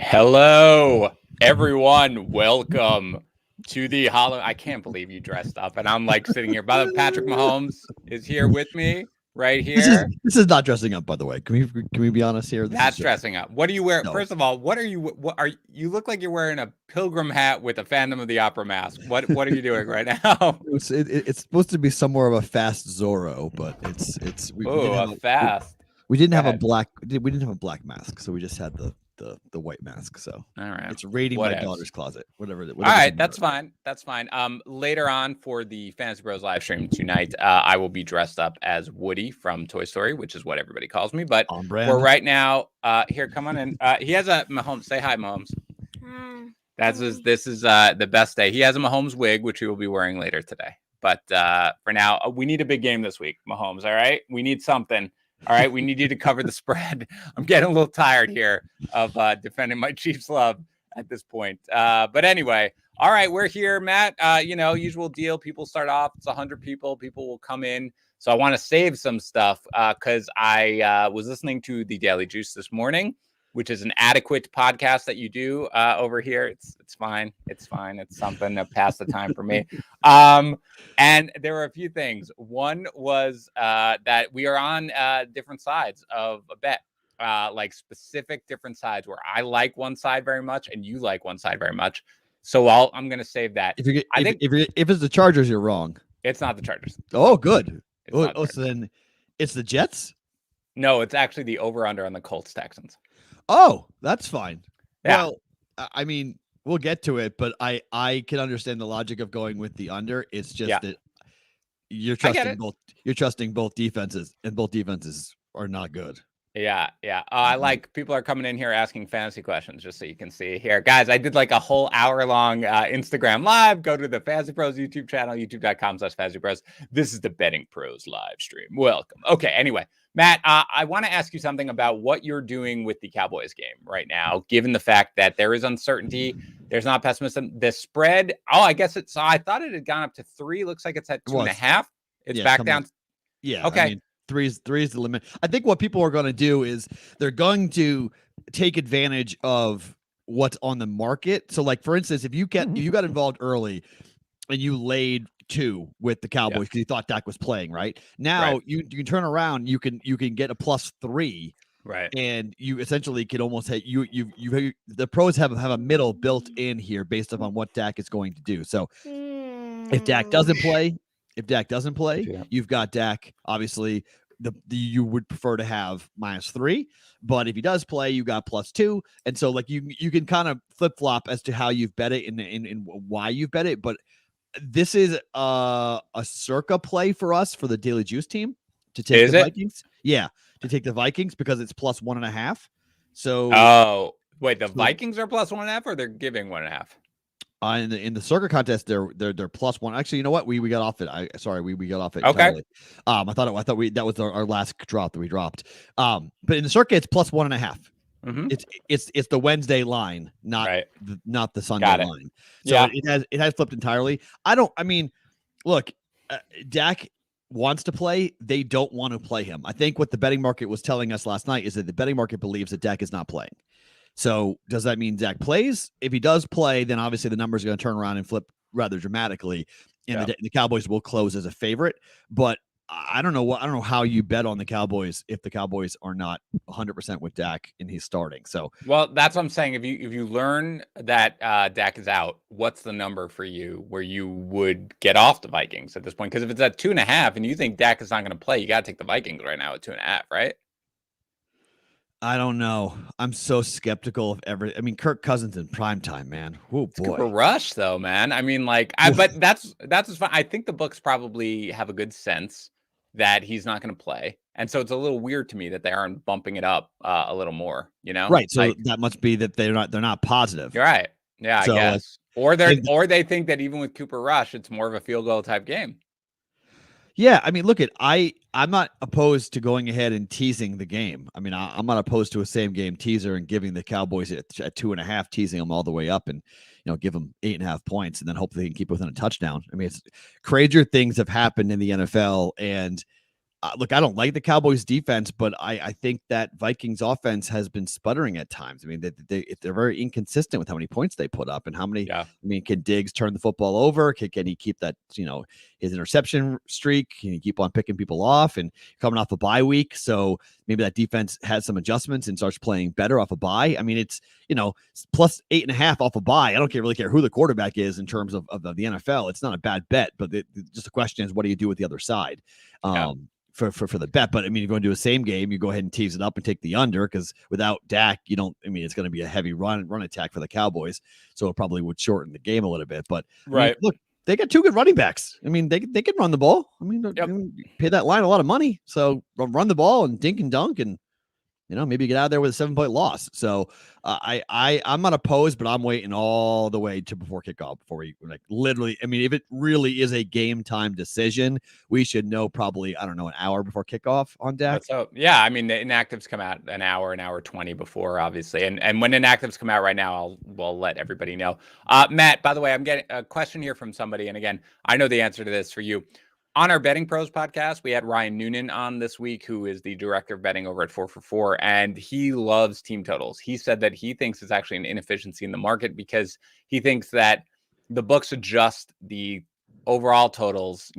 Hello, everyone. Welcome to the Hollow. I can't believe you dressed up, and I'm like sitting here. By the way, Patrick Mahomes is here with me, right here. This is not dressing up, by the way. Can we be honest here? That's dressing up. What do you wear? No. First of all, what are you look like you're wearing a pilgrim hat with a Phantom of the Opera mask. What are you doing right now? It's supposed to be somewhere of a fast Zorro, but we didn't have a black mask, so we just had the white mask. So all right, it's raiding my daughter's closet. Whatever. All right, that's fine. That's fine. Later on for the Fantasy Bros live stream tonight, I will be dressed up as Woody from Toy Story, which is what everybody calls me. But for right now, here, come on in. He has a Mahomes. Say hi, Mahomes. This is the best day. He has a Mahomes wig, which he will be wearing later today. But for now, we need a big game this week, Mahomes. All right, we need something. All right, we need you to cover the spread. I'm getting a little tired here of defending my Chiefs love at this point. But anyway, all right, we're here, Matt. Usual deal. People start off. It's 100 people. People will come in. So I want to save some stuff because I was listening to the Daily Juice this morning, which is an adequate podcast that you do over here. It's fine. It's fine. It's something to pass the time for me. And there were a few things. One was that we are on different sides of a bet, like specific different sides where I like one side very much and you like one side very much. So I'm going to save that. If it's the Chargers, you're wrong. It's not the Chargers. Oh, good. So then it's the Jets? No, it's actually the over-under on the Colts-Texans. Oh, that's fine. Yeah. Well, I mean, we'll get to it, but I can understand the logic of going with the under. It's just that you're trusting both defenses, and both defenses are not good. Yeah. I like people are coming in here asking fantasy questions, just so you can see here. Guys, I did like a whole hour-long Instagram live. Go to the Fantasy Pros YouTube channel, youtube.com/FantasyPros. This is the Betting Pros live stream. Welcome. Okay, anyway, Matt, I want to ask you something about what you're doing with the Cowboys game right now, given the fact that there is uncertainty. There's not pessimism. The spread, I thought it had gone up to 3. Looks like it's at 2.5. It's back down. Yeah. Okay. I mean, Three is the limit. I think what people are going to do is they're going to take advantage of what's on the market. So, like for instance, if you got involved early and you laid 2 with the Cowboys because you thought Dak was playing, right? Now you can turn around, you can get a +3, right? And you essentially can almost hit the pros have a middle built in here based upon what Dak is going to do. So if Dak doesn't play. You've got Dak. Obviously, you would prefer to have -3, but if he does play, you got +2, and so like you can kind of flip flop as to how you've bet it and why you've bet it. But this is a Circa play for us for the Daily Juice team to take Vikings. Yeah, to take the Vikings because it's +1.5. So wait, the Vikings are +1.5, or they're giving 1.5? In the Circa contest, they're +1. Actually, you know what? We got off it. We got off it. Okay. Totally. I thought that was our last drop that we dropped. But in the Circa, it's +1.5. Mm-hmm. It's the Wednesday line, not the Sunday line. So it has flipped entirely. Look, Dak wants to play. They don't want to play him. I think what the betting market was telling us last night is that the betting market believes that Dak is not playing. So does that mean Dak plays? If he does play, then obviously the numbers are going to turn around and flip rather dramatically, and the Cowboys will close as a favorite. But I don't know how you bet on the Cowboys if the Cowboys are not 100% with Dak and he's starting. So that's what I'm saying. If you learn that Dak is out, what's the number for you where you would get off the Vikings at this point? Because if it's at 2.5 and you think Dak is not going to play, you got to take the Vikings right now at 2.5, right? I don't know. I'm so skeptical of Kirk Cousins in primetime, man. Oh boy. Cooper Rush though, man. But that's fine. I think the books probably have a good sense that he's not going to play. And so it's a little weird to me that they aren't bumping it up a little more, Right. So that must be that they're not positive. You're right. Yeah, so, I guess. Or they think that even with Cooper Rush, it's more of a field goal type game. Yeah, look I'm not opposed to going ahead and teasing the game. I'm not opposed to a same game teaser and giving the Cowboys at 2.5, teasing them all the way up and give them 8.5 points and then hopefully they can keep within a touchdown. It's crazier things have happened in the NFL, and look, I don't like the Cowboys defense, but I think that Vikings offense has been sputtering at times. I mean, they're very inconsistent with how many points they put up and how many. Yeah. I mean, can Diggs turn the football over? Can he keep that, his interception streak? Can he keep on picking people off and coming off a bye week? So maybe that defense has some adjustments and starts playing better off a bye. I mean, it's, plus 8.5 off a bye. I don't really care who the quarterback is in terms of the NFL. It's not a bad bet, but just the question is, what do you do with the other side? For the bet. But I mean, you're going to do a same game, you go ahead and tease it up and take the under, because without Dak, it's going to be a heavy run attack for the Cowboys. So it probably would shorten the game a little bit. But right. I mean, look, they got 2 good running backs. I mean, they can run the ball. I mean, pay that line a lot of money. So run the ball and dink and dunk and maybe get out of there with a 7-point loss. So I'm not opposed, but I'm waiting all the way to before kickoff before we literally. I mean, if it really is a game time decision, we should know probably, I don't know, an hour before kickoff on Dak. So yeah, I mean, the inactives come out an hour 20 before, obviously, and when inactives come out right now, we'll let everybody know. Matt, by the way, I'm getting a question here from somebody, and again, I know the answer to this for you. On our BettingPros podcast, we had Ryan Noonan on this week, who is the director of betting over at 4for4, and he loves team totals. He said that he thinks it's actually an inefficiency in the market because he thinks that the books adjust the overall totals,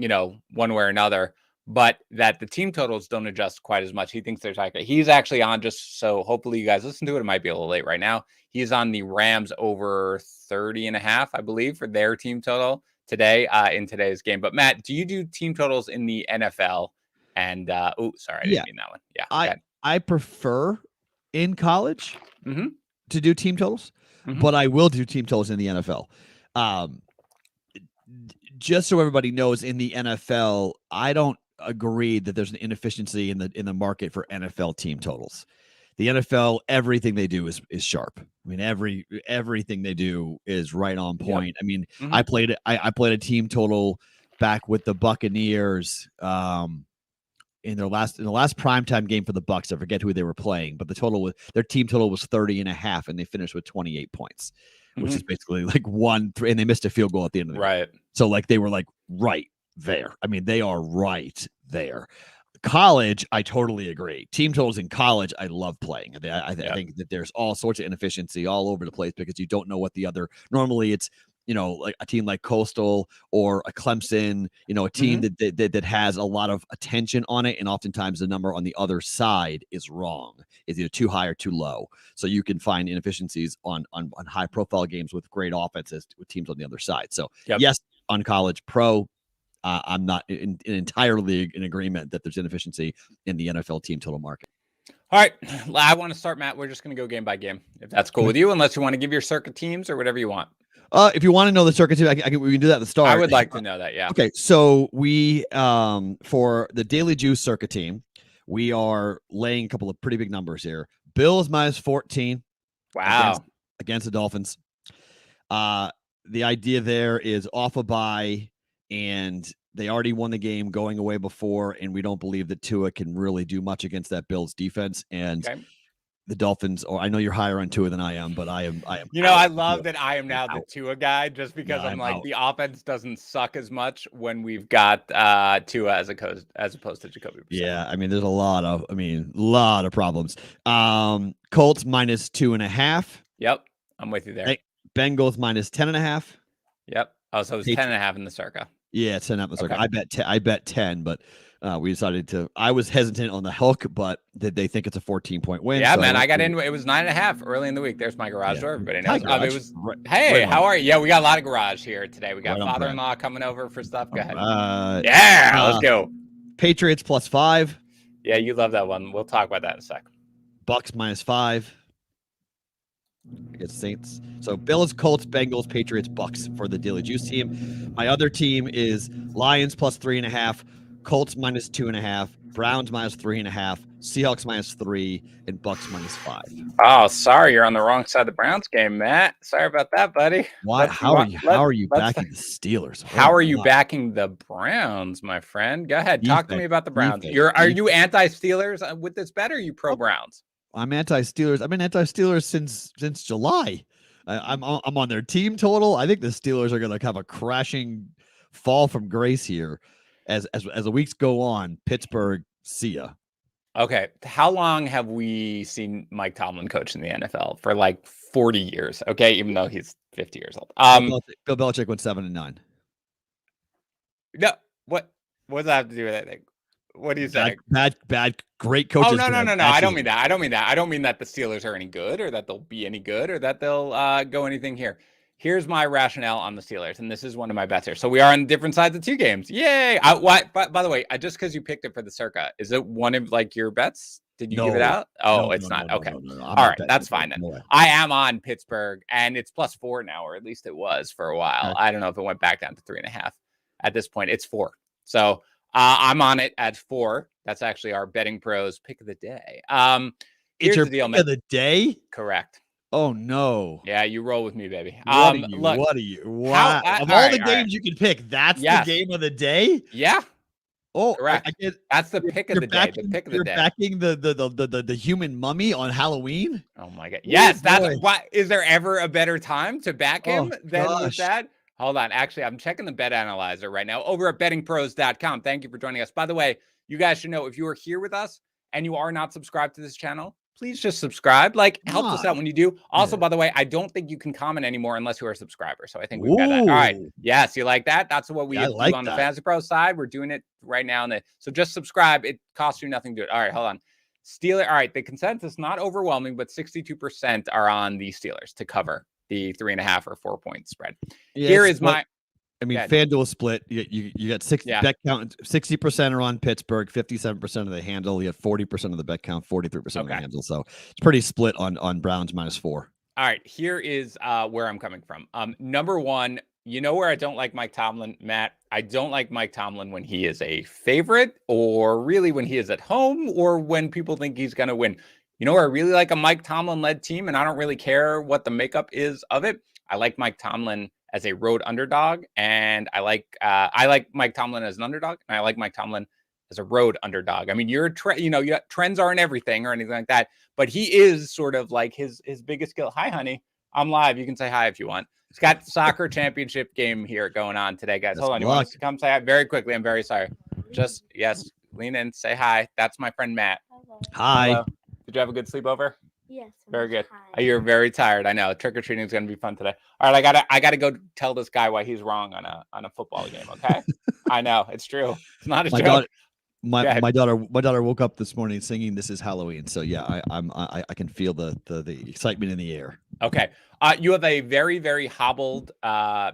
one way or another, but that the team totals don't adjust quite as much. He thinks he's actually on, just so hopefully you guys listen to it. It might be a little late right now. He's on the Rams over 30.5, I believe, for their team total today in today's game. But Matt, do you do team totals in the NFL? And I didn't mean that one. Yeah, I prefer in college to do team totals, but I will do team totals in the NFL. Just so everybody knows, in the NFL, I don't agree that there's an inefficiency in the market for NFL team totals. The NFL, everything they do is sharp. I mean, everything they do is right on point. Yep. I mean, I played a team total back with the Buccaneers in the last primetime game for the Bucs. I forget who they were playing, but their team total was 30.5, and they finished with 28 points, which is basically like 1-3, and they missed a field goal at the end of the game. So they were right there. I mean, they are right there. College, I totally agree. Team totals in college, I love playing. I think that there's all sorts of inefficiency all over the place because you don't know what the other. Normally, it's like a team like Coastal or a Clemson, a team that has a lot of attention on it, and oftentimes the number on the other side is wrong. It's either too high or too low. So you can find inefficiencies on high profile games with great offenses with teams on the other side. So yes, on college, pro. I'm not entirely in agreement that there's inefficiency in the NFL team total market. All right. I want to start, Matt. We're just going to go game by game, if that's cool with you, unless you want to give your Circa teams or whatever you want. If you want to know the Circa team, we can do that at the start. I would like to know that, yeah. Okay, so we, for the Daily Juice Circa team, we are laying a couple of pretty big numbers here. Bills minus 14. Wow. Against the Dolphins. The idea there is off a bye, and they already won the game going away before, and we don't believe that Tua can really do much against that Bills defense. And the Dolphins, or I know you're higher on Tua than I am, but I am. I love that I am now the Tua guy, just because I'm like, the offense doesn't suck as much when we've got Tua as opposed to Jacoby Brissett. Yeah, I mean, there's a lot of problems. Colts minus 2.5. Yep, I'm with you there. Bengals minus 10.5. Yep. Oh, so it's 10.5 in the Circa. Yeah, it's 10.5 in the Circa. Okay. I bet 10, but we decided to. I was hesitant on the hook, but they think it's a 14-point win. Yeah, so man, I got in. It was 9.5 early in the week. There's my garage door. Everybody knows. It was. Hey, how are you? Yeah, we got a lot of garage here today. We got father-in-law coming over for stuff. Go ahead. Let's go. Patriots plus 5. Yeah, you love that one. We'll talk about that in a sec. Bucs minus 5. Against Saints. So Bills, Colts, Bengals, Patriots, Bucs for the Daily Juice team. My other team is Lions plus 3.5, Colts minus 2.5, Browns minus 3.5, Seahawks minus 3, and Bucs minus 5. Oh, sorry, you're on the wrong side of the Browns game, Matt. Sorry about that, buddy. Why? How are you backing the Steelers? How are you backing the Browns, my friend? Go ahead, talk to me about the Browns. Are you anti-Steelers with this bet, or are you pro-Browns? I'm anti-Steelers. I've been anti-Steelers since July. I'm on their team total. I think the Steelers are going to have a crashing fall from grace here as the weeks go on. Pittsburgh See ya. Okay. How long have we seen Mike Tomlin coach in the NFL? For like 40 years. Okay. Even though he's 50 years old. Bill Belichick went 7-9. No. What does that have to do with anything? What do you say? Bad, great coaches. Oh, no. I don't mean that. I don't mean that the Steelers are any good or that they'll be any good or that they'll go anything here. Here's my rationale on the Steelers, and this is one of my bets here. So we are on different sides of 2 games. Yay! By the way, just because you picked it for the Circa, is it one of like your bets? Did you give it out? Oh, no, it's not. Okay. No. All right, that's fine then. I am on Pittsburgh, and it's +4 now, or at least it was for a while. I don't know if it went back down to 3.5. At this point, it's 4. So I'm on it at 4. That's actually our BettingPros pick of the day. It's your pick of the day? Correct. Oh no! Yeah, you roll with me, baby. What are you? Wow! Of all the games you can pick, that's the game of the day. Yeah. Oh, correct. That's the pick of the day. The pick of the day. You're backing the human mummy on Halloween. Oh my god! Yes, that's why. Is there ever a better time to back him than with that? Hold on. Actually, I'm checking the bet analyzer right now over at bettingpros.com. Thank you for joining us. By the way, you guys should know if you are here with us and you are not subscribed to this channel, please just subscribe. Like, help us out when you do. Also, by the way, I don't think you can comment anymore unless you are a subscriber. So I think we've got that. All right. Yes, you like that? That's what we do on the Fantasy Pro side. We're doing it right now. So just subscribe. It costs you nothing to do it. All right, hold on. Steelers. All right, the consensus, not overwhelming, but 62% are on the Steelers to cover the 3.5 or 4 point spread. Here is my... FanDuel split. You got 60 bet count. 60% are on Pittsburgh. 57% of the handle. You have 40% of the bet count. 43% of the handle. So it's pretty split on Browns -4. All right, here is where I'm coming from. Number one, you know where I don't like Mike Tomlin, Matt. I don't like Mike Tomlin when he is a favorite, or really when he is at home, or when people think he's going to win. You know where I really like a Mike Tomlin-led team, and I don't really care what the makeup is of it. I like Mike Tomlin as a road underdog, and I like Mike Tomlin as an underdog, and I like Mike Tomlin as a road underdog. I mean, trends aren't everything or anything like that, but he is sort of like his biggest skill. Hi, honey. I'm live. You can say hi if you want. It's got soccer championship game here going on today, guys. Hold on. You want us to come say hi very quickly? I'm very sorry. Just, yes, lean in, say hi. That's my friend Matt. Hi. Hello. Did you have a good sleepover? Yes. Very good. You're very tired. I know. Trick or treating is going to be fun today. All right, I gotta go tell this guy why he's wrong on a football game. Okay. I know it's true. It's not a joke. My daughter woke up this morning singing "This Is Halloween." So yeah, I can feel the excitement in the air. Okay. You have a very, very hobbled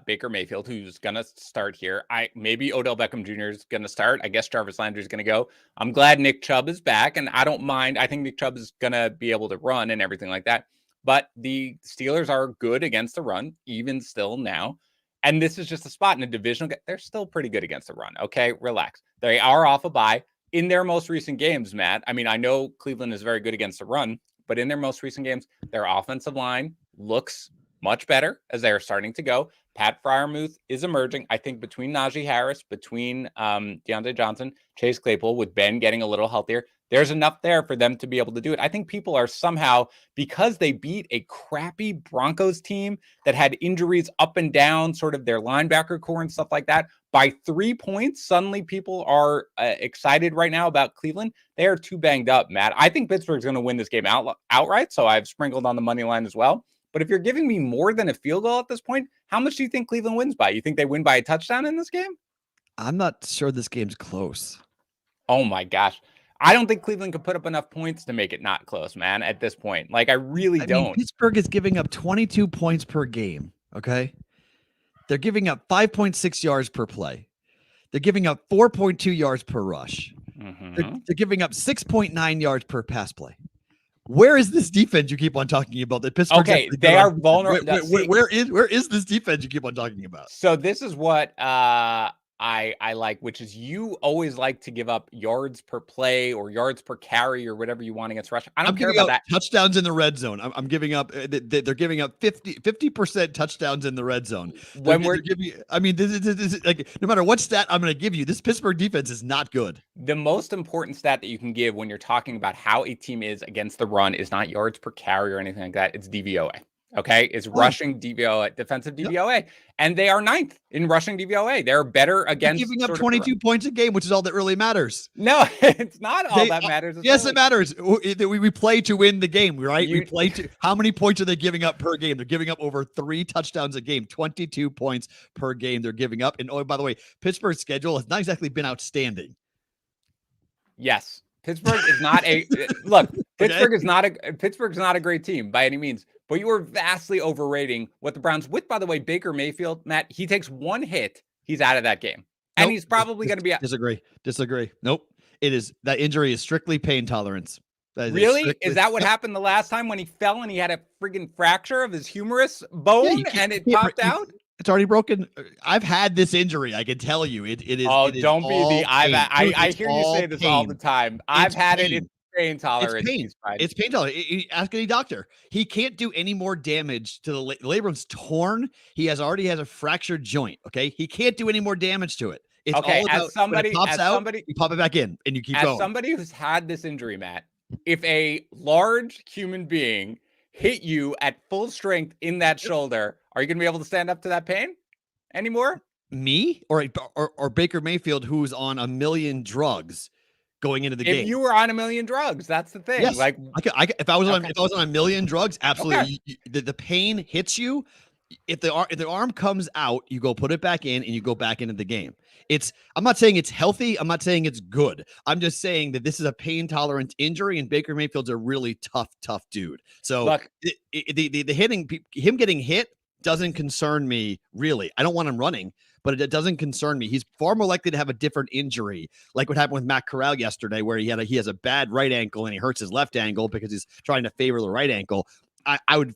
Baker Mayfield who's gonna start here. Maybe Odell Beckham Jr. is gonna start. I guess Jarvis Landry is gonna go. I'm glad Nick Chubb is back, and I don't mind. I think Nick Chubb is gonna be able to run and everything like that. But the Steelers are good against the run, even still now. And this is just a spot in a divisional game. They're still pretty good against the run. Okay, relax. They are off a bye in their most recent games, Matt. I mean, I know Cleveland is very good against the run, but in their most recent games, their offensive line looks much better as they are starting to go. Pat Freiermuth is emerging. I think between Najee Harris, between Deontay Johnson, Chase Claypool, with Ben getting a little healthier, there's enough there for them to be able to do it. I think people are somehow, because they beat a crappy Broncos team that had injuries up and down, sort of their linebacker core and stuff like that, by 3 points, suddenly people are excited right now about Cleveland. They are too banged up, Matt. I think Pittsburgh's going to win this game outright, so I've sprinkled on the money line as well. But if you're giving me more than a field goal at this point, how much do you think Cleveland wins by? You think they win by a touchdown in this game? I'm not sure this game's close. Oh, my gosh. I don't think Cleveland could put up enough points to make it not close, man, at this point. Like, I really don't. Pittsburgh is giving up 22 points per game, okay? They're giving up 5.6 yards per play. They're giving up 4.2 yards per rush. Mm-hmm. They're giving up 6.9 yards per pass play. Where is this defense you keep on talking about? That Pittsburgh. Okay, they are vulnerable. Where is this defense you keep on talking about? So this is what I like, which is you always like to give up yards per play or yards per carry or whatever you want against rush. I don't care about that. Touchdowns in the red zone. I'm giving up. They're giving up 50% touchdowns in the red zone. This is like, no matter what stat I'm going to give you, this Pittsburgh defense is not good. The most important stat that you can give when you're talking about how a team is against the run is not yards per carry or anything like that. It's DVOA. Okay, it's rushing DVOA, defensive DVOA, and they are 9th in rushing DVOA. They're better against giving up 22 points a game, which is all that really matters. No, it's not all that matters. Yes, it matters. We play to win the game, right? We play to. How many points are they giving up per game? They're giving up over 3 touchdowns a game, 22 points per game. They're giving up. And by the way, Pittsburgh's schedule has not exactly been outstanding. Yes. Pittsburgh is not a look. Pittsburgh's not a great team by any means, but you are vastly overrating what the Browns. With, by the way, Baker Mayfield, Matt, he takes one hit, he's out of that game, and he's probably going to be out. Disagree. Nope. It is that injury is strictly pain tolerance. Really? Is that what happened the last time when he fell and he had a friggin' fracture of his humerus bone and it popped out? It's already broken. I've had this injury. I can tell you it is. Oh, don't be the. I hear you say this all the time. I've had it. It's pain tolerance. It's pain tolerance. Ask any doctor. He can't do any more damage to the labrum's torn. He already has a fractured joint. Okay, he can't do any more damage to it. It's okay. All about, as somebody, you pop it back in and you keep going. As somebody who's had this injury, Matt, if a large human being hit you at full strength in that shoulder, are you going to be able to stand up to that pain anymore? Me or Baker Mayfield, who's on a million drugs going into the game? If you were on a million drugs, that's the thing. Yes. Like if I was on a million drugs, absolutely. Okay. The pain hits you. If the arm comes out, you go put it back in and you go back into the game. I'm not saying it's healthy. I'm not saying it's good. I'm just saying that this is a pain tolerant injury, and Baker Mayfield's a really tough dude. So look, the hitting, him getting hit doesn't concern me really. I don't want him running, but it doesn't concern me. He's far more likely to have a different injury, like what happened with Matt Perrault yesterday, where he has a bad right ankle and he hurts his left ankle because he's trying to favor the right ankle. I would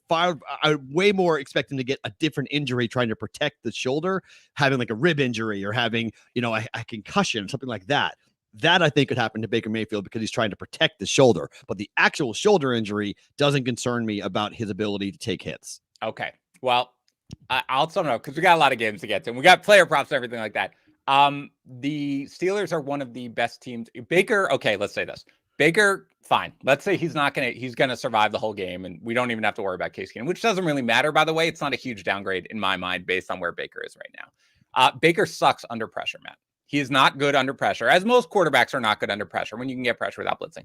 way more expect him to get a different injury trying to protect the shoulder, having like a rib injury or having, a concussion, something like that. That I think could happen to Baker Mayfield because he's trying to protect the shoulder. But the actual shoulder injury doesn't concern me about his ability to take hits. Okay. Well, I'll sum it up because we got a lot of games to get to. And we got player props and everything like that. The Steelers are one of the best teams. Baker, okay, let's say this. Baker, fine. Let's say he's going to survive the whole game, and we don't even have to worry about Case Keenum, which doesn't really matter, by the way. It's not a huge downgrade in my mind based on where Baker is right now. Baker sucks under pressure, Matt. He is not good under pressure, as most quarterbacks are not good under pressure when you can get pressure without blitzing.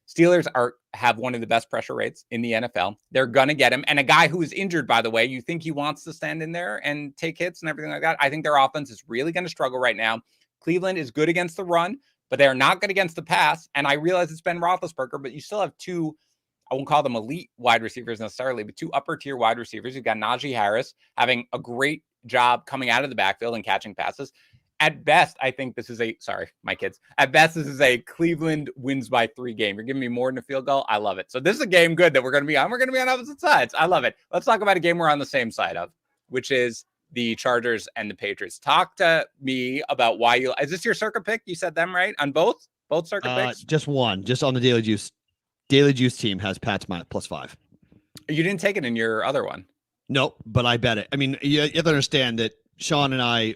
Steelers have one of the best pressure rates in the NFL. They're going to get him. And a guy who is injured, by the way, you think he wants to stand in there and take hits and everything like that? I think their offense is really going to struggle right now. Cleveland is good against the run, but they are not good against the pass. And I realize it's Ben Roethlisberger, but you still have two, I won't call them elite wide receivers necessarily, but two upper tier wide receivers. You've got Najee Harris having a great job coming out of the backfield and catching passes. At best, I think this is At best, this is a Cleveland wins by 3 game. You're giving me more than a field goal. I love it. So this is a game good that we're going to be on. We're going to be on opposite sides. I love it. Let's talk about a game we're on the same side of, which is the Chargers and the Patriots. Talk to me about why is this your Circa pick? You said them, right? On both Circa picks? Just one. Just on the Daily Juice. Daily Juice team has Pats +5. You didn't take it in your other one. No, but I bet it. I mean, you have to understand that Sean and I,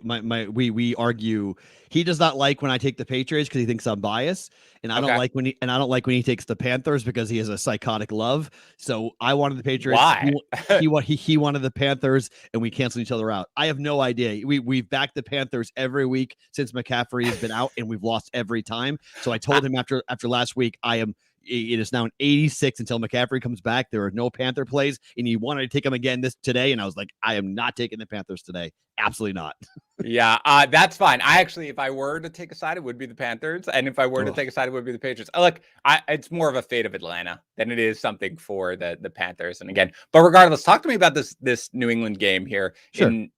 we argue. He does not like when I take the Patriots because he thinks I'm biased, and I don't like when he takes the Panthers because he has a psychotic love. So I wanted the Patriots. Why? He wanted the Panthers, and we canceled each other out. I have no idea. We've backed the Panthers every week since McCaffrey has been out, and we've lost every time. So I told him after last week, it is now an 86 until McCaffrey comes back. There are no Panther plays, and he wanted to take them again today, and I was like, I am not taking the Panthers today. Absolutely not. Yeah, that's fine. If I were to take a side, it would be the Panthers, and if I were to take a side, it would be the Patriots. Look, it's more of a fate of Atlanta than it is something for the Panthers. And again, but regardless, talk to me about this New England game here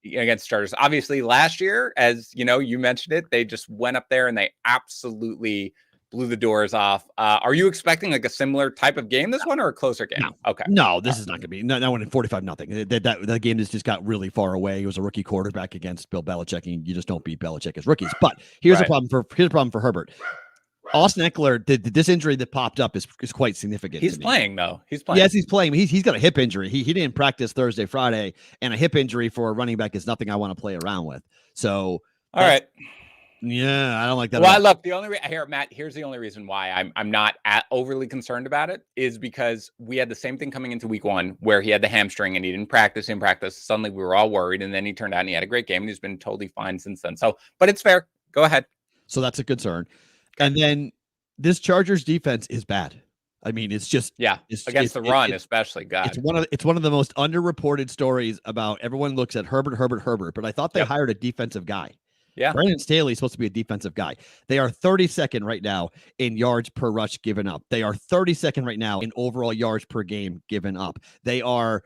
against Chargers. Obviously, last year, as you mentioned it, they just went up there and they absolutely blew the doors off. Are you expecting like a similar type of game this one or a closer game? No. Okay. No, this is not going to be. No one in 45-0. That game has just got really far away. It was a rookie quarterback against Bill Belichick, and you just don't beat Belichick as rookies. But here's a problem for Herbert. Austin Eckler, this injury that popped up is quite significant. He's playing though. He's playing. Yes, he's playing. He's got a hip injury. He didn't practice Thursday, Friday, and a hip injury for a running back is nothing I want to play around with. So all right. Yeah, I don't like that. Well, look, the only Matt, here's the only reason why I'm not overly concerned about it is because we had the same thing coming into week 1 where he had the hamstring and he didn't practice. Suddenly we were all worried, and then he turned out and he had a great game and he's been totally fine since then. So, but it's fair. Go ahead. So that's a concern. Okay. And then this Chargers defense is bad. I mean, it's just against the run, especially. God, it's one of the most underreported stories about. Everyone looks at Herbert, but I thought they hired a defensive guy. Yeah, Brandon Staley is supposed to be a defensive guy. They are 32nd right now in yards per rush given up. They are 32nd right now in overall yards per game given up. They are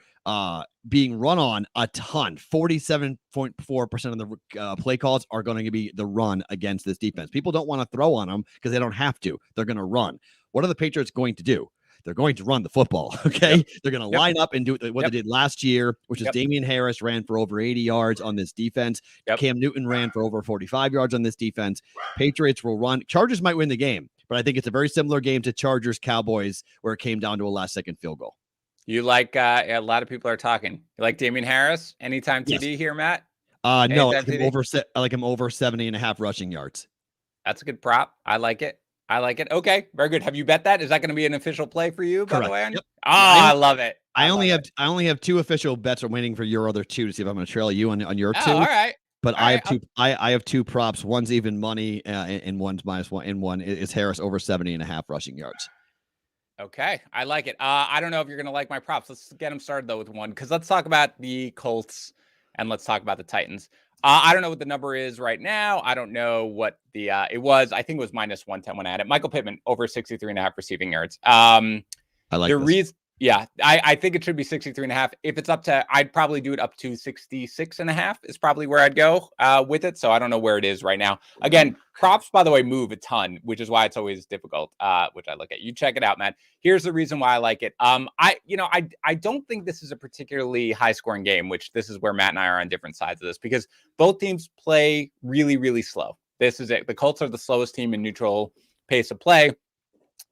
being run on a ton. 47.4% of the play calls are going to be the run against this defense. People don't want to throw on them because they don't have to. They're going to run. What are the Patriots going to do? They're going to run the football, okay? Yep. They're going to line up and do what they did last year, which is Damian Harris ran for over 80 yards on this defense. Cam Newton ran for over 45 yards on this defense. Patriots will run. Chargers might win the game, but I think it's a very similar game to Chargers-Cowboys where it came down to a last-second field goal. You like a lot of people are talking. You like Damian Harris? Anytime TD here, Matt? No, I like him over 70.5 rushing yards. That's a good prop. I like it. Okay, very good. Have you bet that? Is that going to be an official play for you, by the way? Yep. Oh, I love it. I only have 2 official bets. I'm waiting for your other 2 to see if I'm going to trail you on your 2. All right. But I have 2. I have 2 props. One's even money, and one's -1. And one is Harris over 70.5 rushing yards. Okay, I like it. I don't know if you're going to like my props. Let's get them started though with one, because let's talk about the Colts and let's talk about the Titans. I don't know what the number is right now. I don't know what the it was. I think it was -110 when I had it. Michael Pittman over 63.5 receiving yards. I like the reason. Yeah, I think it should be 63.5. If it's up to, I'd probably do it up to 66.5 is probably where I'd go with it. So I don't know where it is right now. Again, props, by the way, move a ton, which is why it's always difficult, which I look at. You check it out, Matt. Here's the reason why I like it. I don't think this is a particularly high scoring game, which this is where Matt and I are on different sides of this, because both teams play really, really slow. This is it. The Colts are the slowest team in neutral pace of play.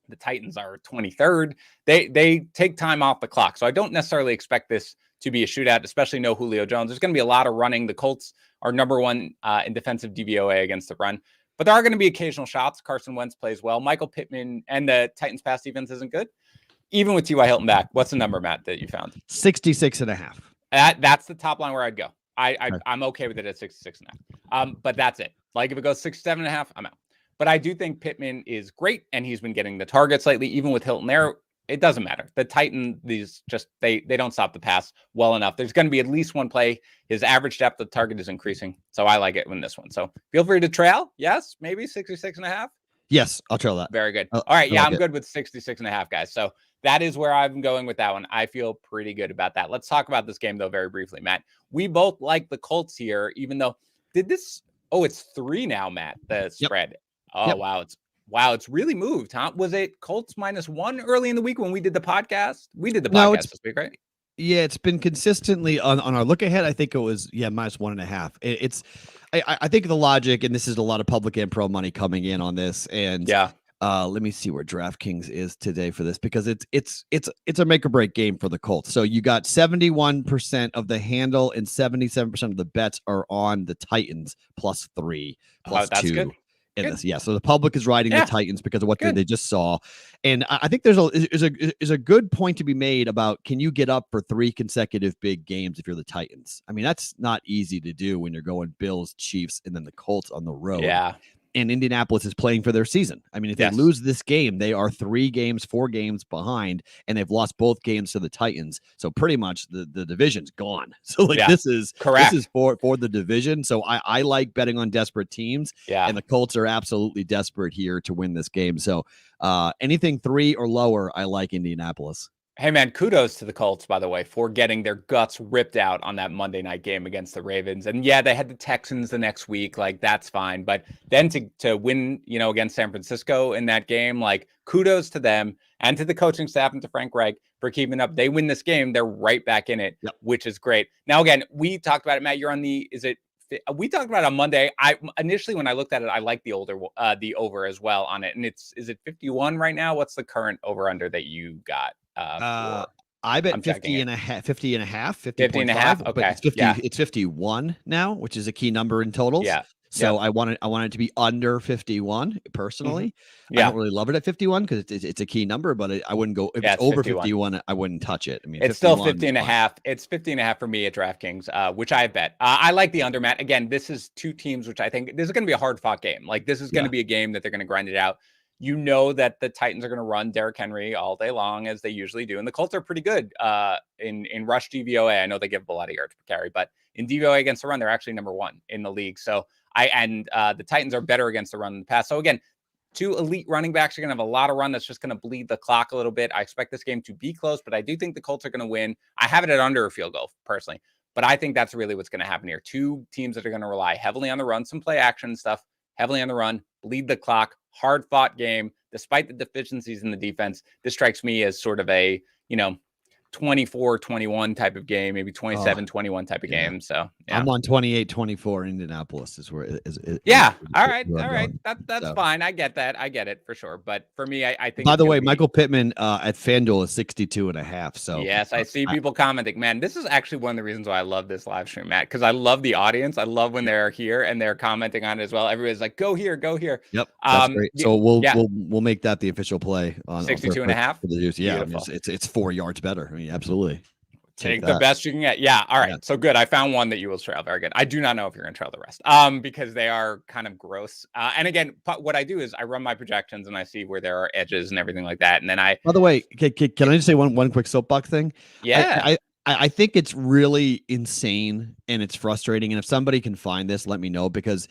The Titans are 23rd. They take time off the clock. So I don't necessarily expect this to be a shootout, especially no Julio Jones. There's going to be a lot of running. The Colts are number 1 in defensive DVOA against the run. But there are going to be occasional shots. Carson Wentz plays well. Michael Pittman and the Titans pass defense isn't good. Even with T.Y. Hilton back, what's the number, Matt, that you found? 66.5. That's the top line where I'd go. I'm okay with it at 66.5. But that's it. Like if it goes 67.5, I'm out. But I do think Pittman is great, and he's been getting the targets lately. Even with Hilton there, it doesn't matter. The Titans, they don't stop the pass well enough. There's going to be at least one play. His average depth of target is increasing, so I like it in this one. So feel free to trail. Yes, maybe 66.5. Yes, I'll trail that. Very good. All right, I'm good with 66.5, guys. So that is where I'm going with that one. I feel pretty good about that. Let's talk about this game though very briefly, Matt. We both like the Colts here, even though it's 3 now, Matt. The spread. Yep. Oh, wow. It's really moved, huh? Was it Colts -1 early in the week when we did the podcast? We did the podcast this week, right? Yeah, it's been consistently on our look ahead. I think it was, -1.5. I think the logic, and this is a lot of public and pro money coming in on this. And let me see where DraftKings is today for this, because it's a make or break game for the Colts. So you got 71% of the handle and 77% of the bets are on the Titans +3, +2. Good. So the public is riding the Titans because of what they just saw. And I think there's a good point to be made about, can you get up for 3 consecutive big games if you're the Titans? I mean, that's not easy to do when you're going Bills, Chiefs, and then the Colts on the road. Yeah. And Indianapolis is playing for their season. I mean, if they lose this game, they are 4 games behind, and they've lost both games to the Titans. So pretty much the division's gone. So this is correct. This is for the division. So I like betting on desperate teams. Yeah. And the Colts are absolutely desperate here to win this game. So anything 3 or lower, I like Indianapolis. Hey, man, kudos to the Colts, by the way, for getting their guts ripped out on that Monday night game against the Ravens. And yeah, they had the Texans the next week. Like, that's fine. But then to win, against San Francisco in that game, like, kudos to them and to the coaching staff and to Frank Reich for keeping up. They win this game. They're right back in it, which is great. Now, again, we talked about it, Matt. You're on we talked about it on Monday. Initially, when I looked at it, I liked the over as well on it. And is it 51 right now? What's the current over under that you got? I bet 50 and a half, 50.5. Okay. But it's 51 now, which is a key number in totals. Yeah. So I want it to be under 51 personally. Yeah. I don't really love it at 51 because it's a key number, but I wouldn't go if it's over 51. I wouldn't touch it. I mean, it's still 50.5. It's 50.5 for me at DraftKings, which I bet. I like the under, Matt. Again, this is two teams, which I think this is going to be a hard fought game. Like this is going to be a game that they're going to grind it out. You know that the Titans are going to run Derrick Henry all day long, as they usually do. And the Colts are pretty good in rush DVOA. I know they give up a lot of yards per carry, but in DVOA against the run, they're actually number 1 in the league. So the Titans are better against the run than the pass. So again, two elite running backs are going to have a lot of run that's just going to bleed the clock a little bit. I expect this game to be close, but I do think the Colts are going to win. I have it at under a field goal personally, but I think that's really what's going to happen here. Two teams that are going to rely heavily on the run, some play action stuff, heavily on the run, bleed the clock, hard fought game. Despite the deficiencies in the defense, this strikes me as sort of a, 24-21 type of game, maybe 27-21 type of game. So I'm on 28-24 Indianapolis is where all right. That's fine. I get that. I get it for sure. But for me, I think, by the way, Michael Pittman at FanDuel is 62.5. So yes, I see people commenting, man, this is actually one of the reasons why I love this live stream, Matt, because I love the audience. I love when they're here and they're commenting on it as well. Everybody's like, go here. Yep. That's great. So we'll make that the official play on 62.5 for the juice. Yeah. I mean, it's 4 yards better. I mean, absolutely. Take the best you can get. Yeah. All right. Yeah. So good. I found one that you will trail. Very good. I do not know if you're going to trail the rest because they are kind of gross. And again, what I do is I run my projections and I see where there are edges and everything like that. And then by the way, can I just say one quick soapbox thing? Yeah. I think it's really insane and it's frustrating. And if somebody can find this, let me know, because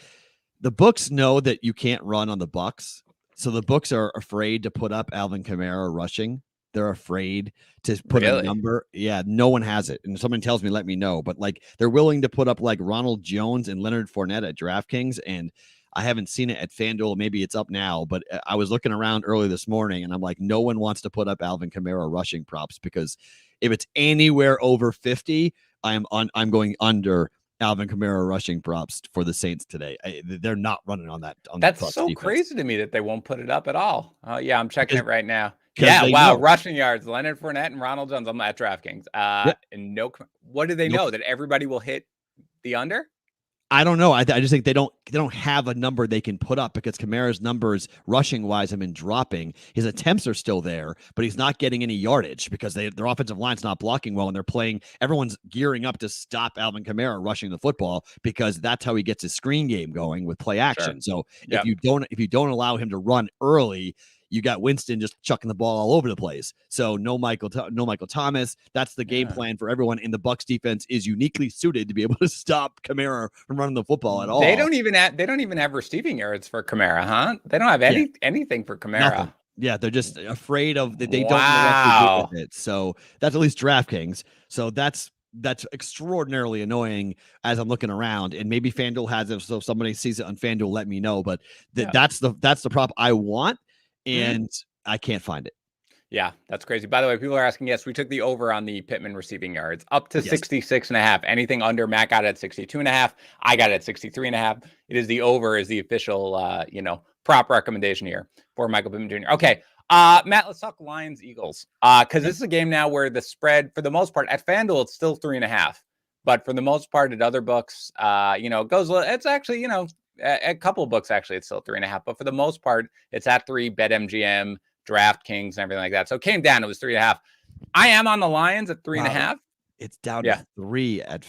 the books know that you can't run on the Bucs. So the books are afraid to put up Alvin Kamara rushing. They're afraid to put a number. Yeah, no one has it. And if someone tells me, let me know. But like they're willing to put up like Ronald Jones and Leonard Fournette at DraftKings. And I haven't seen it at FanDuel. Maybe it's up now. But I was looking around early this morning and I'm like, no one wants to put up Alvin Kamara rushing props, because if it's anywhere over 50, I'm going under Alvin Kamara rushing props for the Saints today. They're not running on that. That's so crazy to me that they won't put it up at all. Yeah, I'm checking it right now. Yeah, wow. Rushing yards, Leonard Fournette and Ronald Jones. I'm at DraftKings. And what do they know? That everybody will hit the under? I don't know. I just think they don't have a number they can put up, because Kamara's numbers rushing wise have been dropping. His attempts are still there, but he's not getting any yardage because their offensive line's not blocking well, and they're playing. Everyone's gearing up to stop Alvin Kamara rushing the football, because that's how he gets his screen game going with play action. Sure. So if you don't allow him to run early, you got Winston just chucking the ball all over the place. So no Michael Thomas. That's the game plan for everyone. And the Bucs defense is uniquely suited to be able to stop Kamara from running the football at all. They don't even have receiving yards for Kamara, huh? They don't have anything for Kamara. Nothing. Yeah, they're just afraid of that. They don't know what to do with it. So that's at least DraftKings. So that's extraordinarily annoying as I'm looking around, and maybe FanDuel has it. So if somebody sees it on FanDuel, let me know. But that's the prop I want. And I can't find it. Yeah, that's crazy. By the way, people are asking, yes, we took the over on the Pittman receiving yards up to 66.5. Anything under, Matt got it at 62.5. I got it at 63.5. It is the over is the official, prop recommendation here for Michael Pittman Jr. Okay, Matt, let's talk Lions-Eagles, because this is a game now where the spread, for the most part, at FanDuel, it's still 3.5. But for the most part, at other books, it goes, it's actually, a couple of books, actually, it's still 3.5, but for the most part, it's at 3, BetMGM, DraftKings, and everything like that. So it came down, it was 3.5. I am on the Lions at 3.5. It's down to 3 at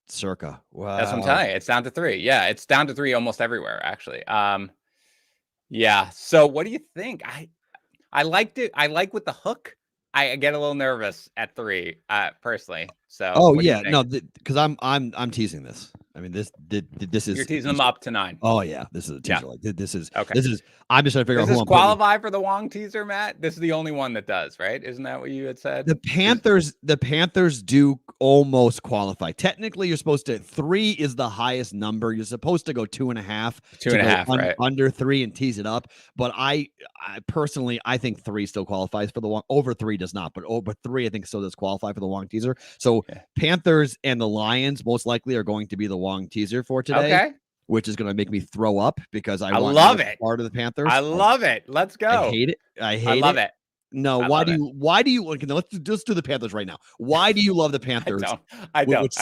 Circa. Wow. That's what I'm telling you. It's down to 3. Yeah, it's down to 3 almost everywhere, actually. Yeah. So what do you think? I liked it. I like with the hook. I get a little nervous at 3, personally. So because I'm teasing this. I mean, this is, you're teasing them up to 9. Oh yeah, this is a teaser. Like this is okay. I'm just trying to figure out who I'm qualify for the Wong teaser, Matt. This is the only one that does, right? Isn't that what you had said? The Panthers do almost qualify. Technically, you're supposed to 3 is the highest number. You're supposed to go 2.5, 2.5, right? Under 3 and tease it up. But I personally, I think 3 still qualifies for the Wong. Over 3 does not, but over 3 I think still does qualify for the Wong teaser. So Panthers and the Lions most likely are going to be the Wong teaser for today, which is going to make me throw up because I love it. Part of the Panthers. I love it. Let's go. I hate it. I love it. No, why do you let's just do the Panthers right now. Why do you love the Panthers? I don't.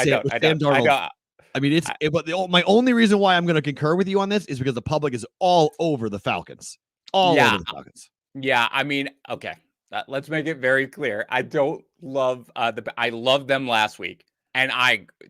I mean, but my only reason why I'm going to concur with you on this is because the public is all over the Falcons. Over the Falcons. Yeah, I mean, okay. Let's make it very clear. I don't love I loved them last week. And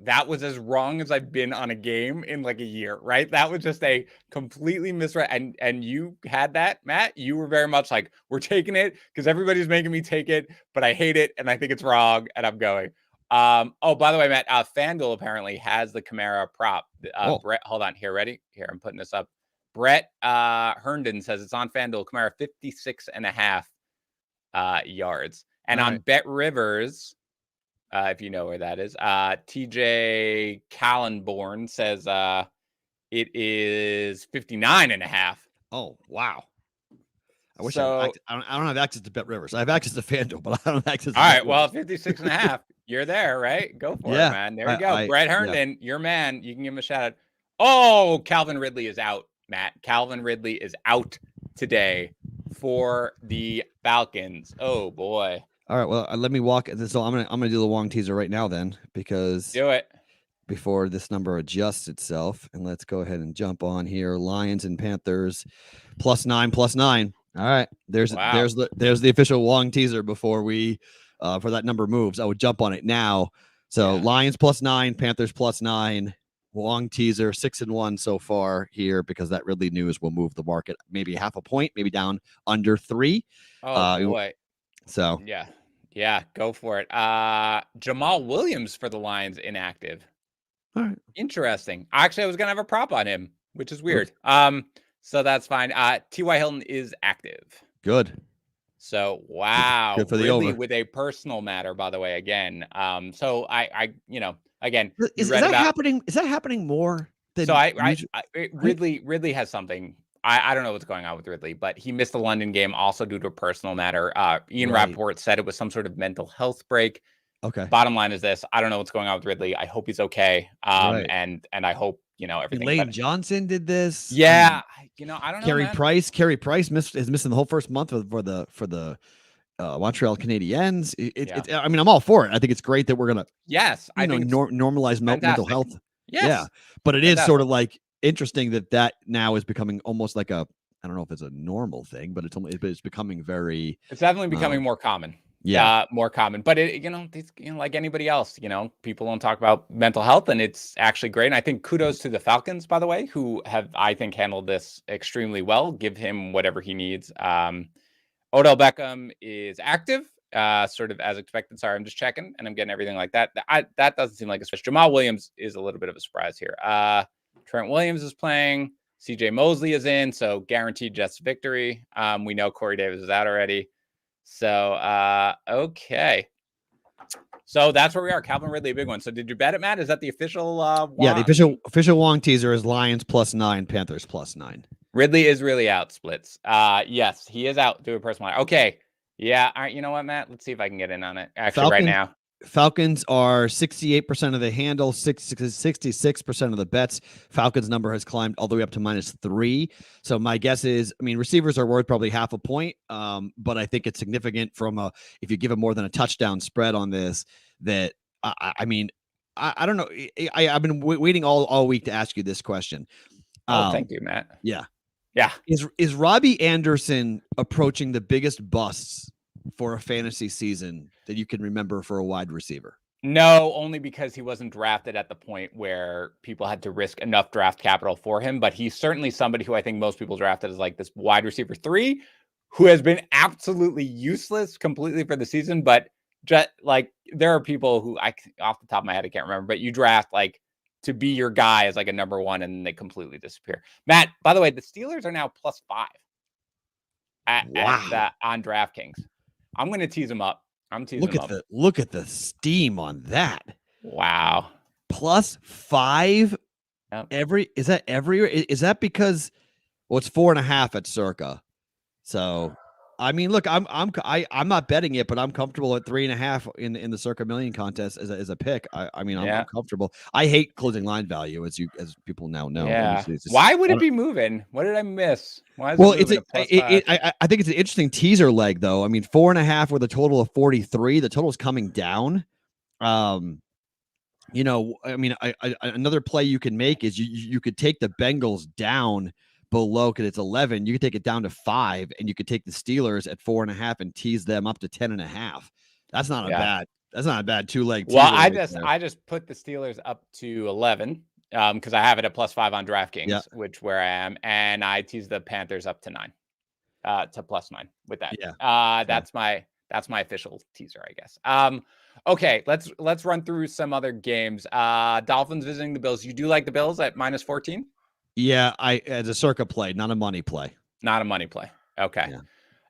that was as wrong as I've been on a game in like a year, right? That was just a completely misread. And you had that, Matt. You were very much like, we're taking it because everybody's making me take it, but I hate it and I think it's wrong and I'm going. Oh, by the way, Matt, FanDuel apparently has the Kamara prop. Brett, hold on. Here, ready? Here, I'm putting this up. Brett Herndon says it's on FanDuel. Kamara 56.5 yards. And on Bet Rivers, if you know where that is, TJ Callenborn says it is 59.5. Oh, wow. I wish I don't have access to Bet Rivers. I have access to FanDuel, but I don't have access to Bet Rivers. 56.5. You're there, right? Go for it, man. There you go. Brett Herndon, your man. You can give him a shout out. Oh, Calvin Ridley is out, Matt. Calvin Ridley is out today for the Falcons. Oh, boy. All right, well, let me walk. So I'm gonna do the Wong teaser right now then, because do it before this number adjusts itself. And let's go ahead and jump on here. Lions and Panthers +9. All right, there's the official Wong teaser before we for that number moves. I would jump on it now. So Lions +9, Panthers +9. Wong teaser 6-1 so far here, because that Ridley news will move the market maybe half a point, maybe down under 3. Oh boy. So yeah, go for it. Jamal Williams for the Lions inactive. All right, interesting. Actually, I was gonna have a prop on him, which is weird. So that's fine. T.Y. Hilton is active. Good. So wow, good for the Ridley over. with a personal matter, by the way. Again, so I again, is that happening? Is that happening more than so? Ridley has something. I don't know what's going on with Ridley, but he missed the London game also due to a personal matter. Ian Rappaport said it was some sort of mental health break. Okay. Bottom line is this: I don't know what's going on with Ridley. I hope he's okay. And I hope everything. Lane Johnson did this. Yeah, I don't know. Carey Price is missing the whole first month for the Montreal Canadiens. I mean, I'm all for it. I think it's great that we're gonna I think normalize mental health. Yes. Yeah, but it is sort of like interesting that now is becoming almost like I don't know if it's a normal thing, but it's becoming very. It's definitely becoming more common. Yeah, more common. But like anybody else, people don't talk about mental health, and it's actually great. And I think kudos to the Falcons, by the way, who have, I think, handled this extremely well. Give him whatever he needs. Odell Beckham is active, sort of as expected. Sorry, I'm just checking, and I'm getting everything like that. That doesn't seem like a switch. Jamal Williams is a little bit of a surprise here. Trent Williams is playing. CJ Mosley is in, so guaranteed Jets victory. We know Corey Davis is out already. So, okay. So that's where we are. Calvin Ridley, a big one. So did you bet it, Matt? Is that the official Wong? Yeah, the official Wong teaser is Lions +9, Panthers +9. Ridley is really out, splits. Yes, he is out due to personal. Okay. Yeah. All right. You know what, Matt? Let's see if I can get in on it. Actually, right now. Falcons are 68% of the handle, 66% of the bets. Falcons number has climbed all the way up to -3. So my guess is, receivers are worth probably half a point. But I think it's significant if you give them more than a touchdown spread on this, that I don't know. I've been waiting all week to ask you this question. Thank you, Matt. Yeah. Yeah. Is Robbie Anderson approaching the biggest busts for a fantasy season that you can remember for a wide receiver? No, only because he wasn't drafted at the point where people had to risk enough draft capital for him. But he's certainly somebody who I think most people drafted as like this wide receiver 3, who has been absolutely useless completely for the season. But just like there are people who off the top of my head, I can't remember, but you draft like to be your guy as like a number 1 and they completely disappear. Matt, by the way, the Steelers are now +5 on DraftKings. I'm going to tease them up. Look at the steam on that. Wow. +5 yep. Is that because it's 4.5 at Circa. So look, I'm not betting it, but I'm comfortable at 3.5 in the Circa Million contest as a pick. I'm comfortable. I hate closing line value, as people now know. Yeah. Why would it be moving? What did I miss? Why is I think it's an interesting teaser leg, though. 4.5 with a total of 43. The total is coming down. I mean, another play you can make is you could take the Bengals down below because it's 11. You could take it down to 5, and you could take the Steelers at 4.5 and tease them up to 10.5. That's not a bad. That's not a bad 2-leg. Well, I just put the Steelers up to 11 because I have it at +5 on DraftKings, which where I am, and I tease the Panthers up to 9, to +9 with that. Yeah, that's my official teaser, I guess. Okay, let's run through some other games. Dolphins visiting the Bills. You do like the Bills at -14? Yeah, as a Circa play, not a money play. Not a money play. Okay.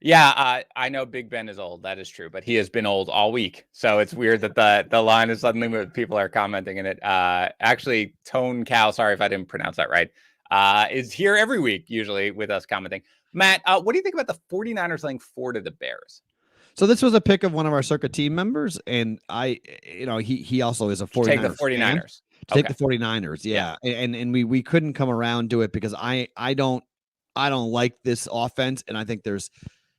Yeah, I know Big Ben is old. That is true, but he has been old all week. So it's weird that the line is suddenly moved. People are commenting in it. Actually, Tone Cow, sorry if I didn't pronounce that right, is here every week, usually with us commenting. Matt, what do you think about the 49ers laying 4 to the Bears? So this was a pick of one of our Circa team members, and he also is a 49ers Take the 49ers. Take the 49ers, yeah. And we couldn't come around to it because I don't like this offense, and I think there's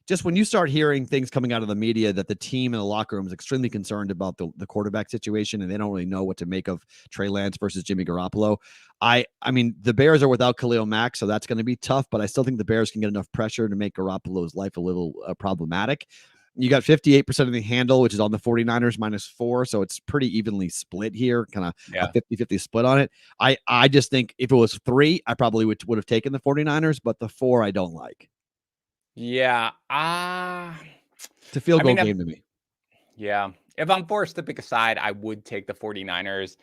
just when you start hearing things coming out of the media that the team in the locker room is extremely concerned about the quarterback situation, and they don't really know what to make of Trey Lance versus Jimmy Garoppolo. I mean, the Bears are without Khalil Mack, so that's going to be tough, but I still think the Bears can get enough pressure to make Garoppolo's life a little problematic. You got 58% of the handle, which is on the 49ers -4. So it's pretty evenly split here, kind of a 50-50 split on it. I just think if it was 3, I probably would have taken the 49ers, but the 4 I don't like. Yeah. It's a field goal game to me. Yeah. If I'm forced to pick a side, I would take the 49ers.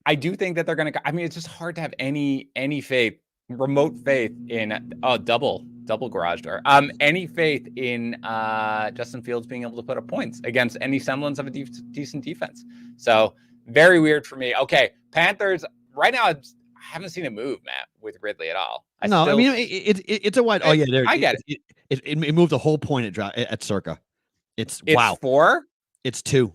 I do think that they're going to, I mean, it's just hard to have any faith, remote faith in double garage door. Any faith in Justin Fields being able to put up points against any semblance of a decent defense. So very weird for me. Okay, Panthers right now. I haven't seen a move, Matt, with Ridley at all. I mean it's a wide. Oh yeah, there. I get it. It moved a whole point at Circa. It's wow. 4. It's 2.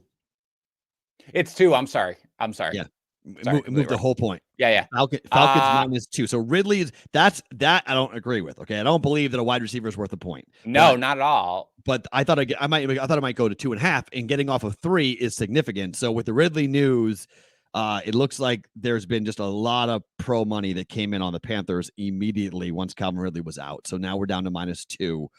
It's 2. I'm sorry. Yeah. It moved the whole point. Yeah. Falcons -2. So Ridley is that I don't agree with. Okay, I don't believe that a wide receiver is worth a point. No, not at all. But I thought it might go to 2.5, and getting off of 3 is significant. So with the Ridley news, it looks like there's been just a lot of pro money that came in on the Panthers immediately once Calvin Ridley was out. So now we're down to -2.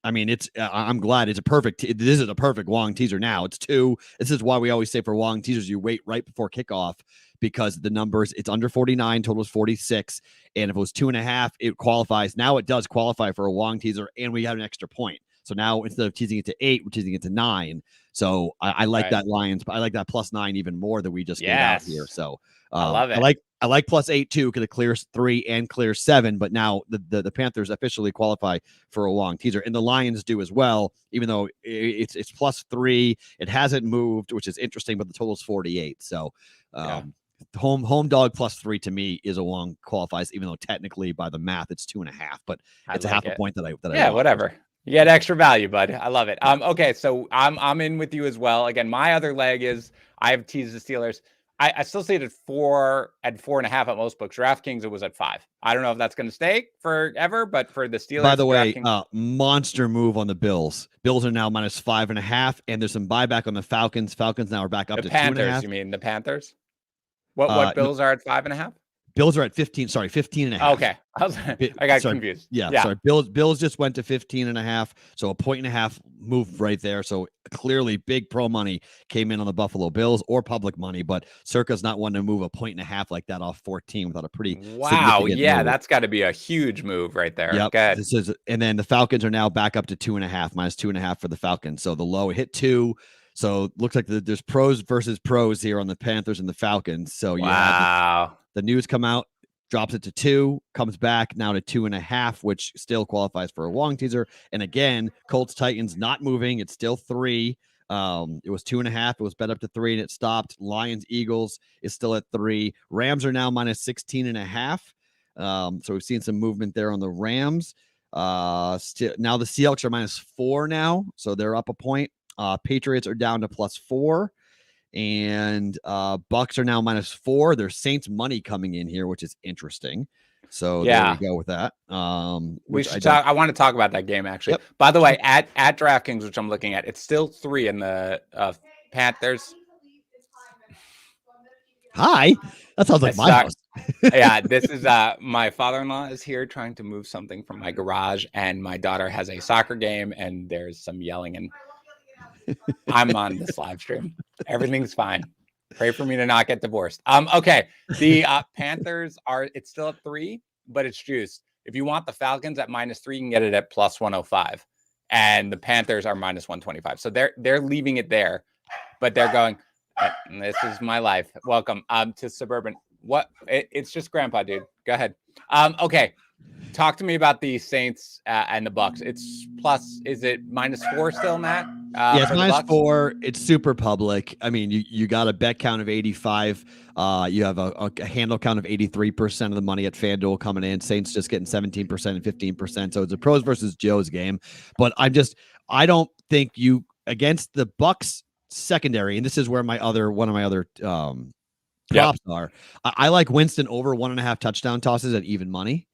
I mean, I'm glad it's this is a perfect Wong teaser now. It's 2. This is why we always say for Wong teasers, you wait right before kickoff because the numbers, it's under 49, total is 46. And if it was 2.5, it qualifies. Now it does qualify for a Wong teaser, and we have an extra point. So now instead of teasing it to 8, we're teasing it to 9. So I like that Lions. I like that +9 even more that we just gave out here. So I love it. I like +8 too because it clears 3 and clears 7. But now the Panthers officially qualify for a Wong teaser, and the Lions do as well. Even though it's +3, it hasn't moved, which is interesting. But the total is 48. So home dog +3 to me is a Wong qualifies, even though technically by the math it's 2.5. But it's a half a point that I whatever. You get extra value, bud. I love it. Okay, so I'm in with you as well. Again, my other leg is I have teased the Steelers. I still see it at 4.5 at most books. DraftKings, it was at 5. I don't know if that's going to stay forever, but for the Steelers, by the way, monster move on the Bills. Bills are now -5.5, and there's some buyback on the Falcons. Falcons now are back up to Panthers. 2.5. You mean the Panthers? What Bills are at 5.5? Bills are at 15. Sorry, 15.5. Okay. I got confused. Yeah. Sorry. Bills just went to 15.5. So a 1.5 move right there. So clearly big pro money came in on the Buffalo Bills, or public money, but Circa's not one to move a 1.5 like that off 14 without a pretty significant move. That's got to be a huge move right there. Yep. And then the Falcons are now back up to 2.5, -2.5 for the Falcons. So the low hit 2. So it looks like there's pros versus pros here on the Panthers and the Falcons. So you have the news come out, drops it to 2, comes back now to 2.5, which still qualifies for a Wong teaser. And again, Colts-Titans not moving. It's still 3. It was 2.5. It was bet up to 3 and it stopped. Lions-Eagles is still at 3. Rams are now -16.5. So we've seen some movement there on the Rams. Now the Seahawks are -4 now. So they're up a point. Patriots are down to +4. And Bucs are now -4. There's Saints money coming in here, which is interesting. So there you go with that. I want to talk about that game actually. Yep. By the way, at DraftKings, which I'm looking at, it's still 3 in the Panthers. Hi. That sounds like my house. Yeah, this is my father-in-law is here trying to move something from my garage, and my daughter has a soccer game, and there's some yelling, and I'm on this live stream. Everything's fine. Pray for me to not get divorced. Okay. The Panthers it's still at 3, but it's juiced. If you want the Falcons at -3, you can get it at +105. And the Panthers are -125. So they're leaving it there, but they're going, this is my life. Welcome to Suburban. It's just grandpa, dude. Go ahead. Okay. Talk to me about the Saints and the Bucs. Is it -4 still, Matt? Yeah, it's -4. It's super public. I mean, you got a bet count of 85. You have a handle count of 83% of the money at FanDuel coming in. Saints just getting 17% and 15%. So it's a pros versus Joe's game. But I don't think you against the Bucs secondary, and this is where one of my other props are. I like Winston over 1.5 touchdown tosses at even money.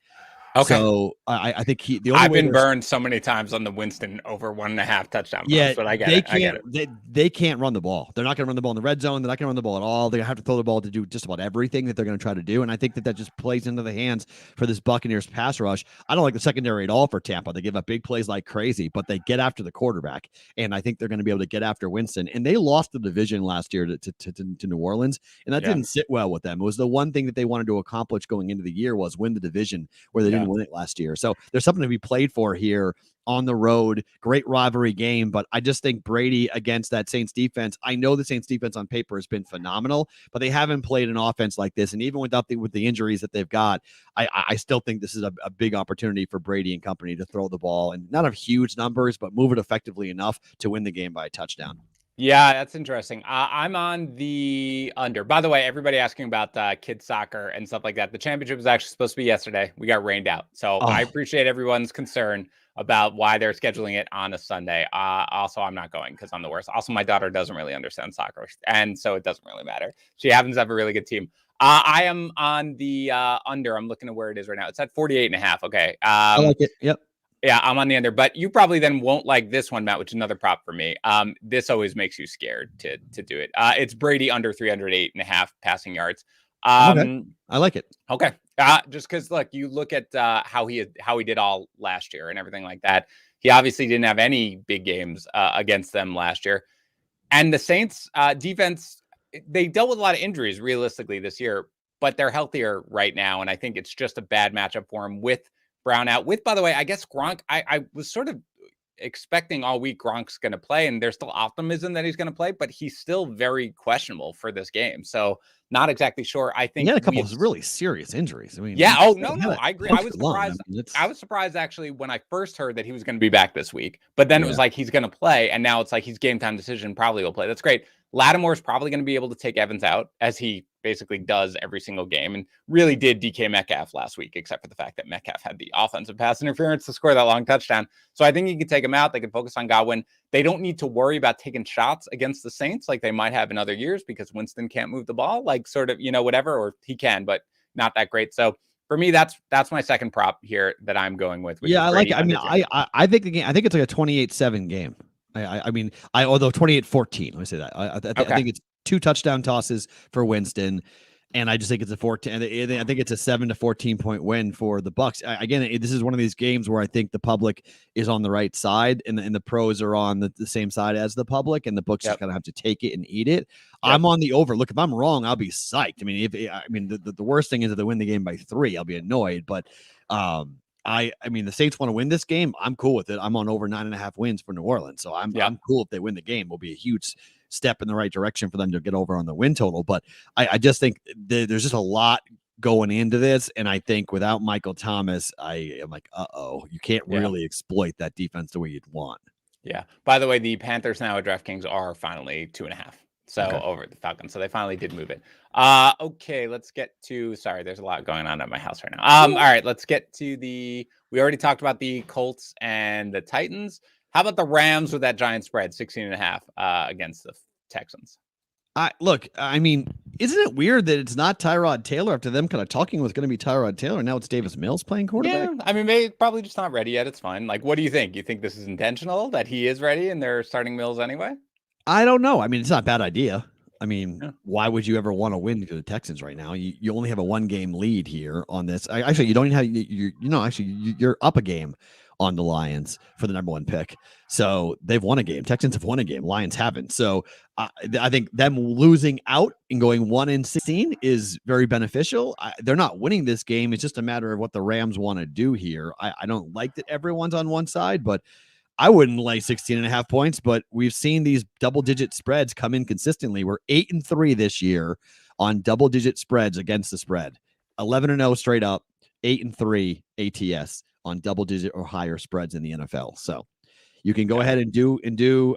Okay. So I think I've been burned so many times on the Winston over 1.5 touchdown. Yeah, but I get it. They can't run the ball. They're not going to run the ball in the red zone. They're not going to run the ball at all. They have to throw the ball to do just about everything that they're going to try to do. And I think that just plays into the hands for this Buccaneers pass rush. I don't like the secondary at all for Tampa. They give up big plays like crazy, but they get after the quarterback. And I think they're going to be able to get after Winston. And they lost the division last year to New Orleans, and that didn't sit well with them. It was the one thing that they wanted to accomplish going into the year was win the division, where they didn't win it last year. So there's something to be played for here on the road. Great rivalry game, but I just think Brady against that Saints defense. I know the Saints defense on paper has been phenomenal, but they haven't played an offense like this. And even with the injuries that they've got, I still think this is a big opportunity for Brady and company to throw the ball, and not of huge numbers, but move it effectively enough to win the game by a touchdown. Yeah, that's interesting. I'm on the under. By the way, everybody asking about kids soccer and stuff like that. The championship was actually supposed to be yesterday. We got rained out. So I appreciate everyone's concern about why they're scheduling it on a Sunday. Also, I'm not going because I'm the worst. Also, my daughter doesn't really understand soccer, and so it doesn't really matter. She happens to have a really good team. I am on the under. I'm looking at where it is right now. It's at 48.5. Okay. I like it. Yep. Yeah, I'm on the under, but you probably then won't like this one, Matt, which is another prop for me. This always makes you scared to do it. It's Brady under 308.5 passing yards. Okay. I like it. Okay. Just because, you look at how he did all last year and everything like that. He obviously didn't have any big games against them last year. And the Saints defense, they dealt with a lot of injuries realistically this year, but they're healthier right now. And I think it's just a bad matchup for him with Brown out. By the way, I guess Gronk, I was sort of expecting all week Gronk's going to play, and there's still optimism that he's going to play, but he's still very questionable for this game. So not exactly sure. I think he had a couple of really serious injuries. I mean, yeah. Oh, no, I agree. I was surprised. I was surprised actually when I first heard that he was going to be back this week, but then it was like, he's going to play. And now it's like, he's game time decision, probably will play. That's great. Lattimore's probably going to be able to take Evans out, as he basically does every single game, and really did DK Metcalf last week, except for the fact that Metcalf had the offensive pass interference to score that long touchdown. So I think you can take him out. They can focus on Godwin. They don't need to worry about taking shots against the Saints like they might have in other years, because Winston can't move the ball, whatever, or he can, but not that great. So for me, that's my second prop here that I'm going with. Yeah, I like it. I mean, I think the game, I think it's like a 28-7 game. Although 28-14, let me say that. I think it's 2 touchdown tosses for Winston, and I just think it's a 14. I think it's a 7 to 14 point win for the Bucs. Again, this is one of these games where I think the public is on the right side, and the pros are on the same side as the public, and the books just kind of have to take it and eat it. I'm on the over. Look, if I'm wrong, I'll be psyched. I mean, the worst thing is if they win the game by 3, I'll be annoyed, but I mean, the Saints want to win this game. I'm cool with it. I'm on over 9.5 wins for New Orleans. So I'm cool if they win the game. It'll be a huge step in the right direction for them to get over on the win total. But I just think there's just a lot going into this. And I think without Michael Thomas, I am like, you can't really exploit that defense the way you'd want. Yeah. By the way, the Panthers now at DraftKings are finally 2.5. So over the Falcons. So they finally did move it. Okay, let's get to, sorry, there's a lot going on at my house right now. All right, let's get to we already talked about the Colts and the Titans. How about the Rams with that giant spread, 16.5 against the Texans? Look, I mean, isn't it weird that it's not Tyrod Taylor after them kind of talking was going to be Tyrod Taylor? Now it's Davis Mills playing quarterback. Yeah, I mean, they're probably just not ready yet. It's fine. What do you think? You think this is intentional, that he is ready and they're starting Mills anyway? I don't know. I mean, it's not a bad idea. I mean, why would you ever want to win to the Texans right now? You only have a 1-game lead here on this. Actually, you don't even have you're up a game on the Lions for the number 1 pick. So they've won a game. Texans have won a game. Lions haven't. So I think them losing out and going 1-16 is very beneficial. They're not winning this game. It's just a matter of what the Rams want to do here. I don't like that everyone's on one side, but I wouldn't lay 16.5 points, but we've seen these double-digit spreads come in consistently. We're 8-3 this year on double-digit spreads against the spread. 11-0 straight up, 8-3 ATS on double-digit or higher spreads in the NFL. So you can go ahead and do. I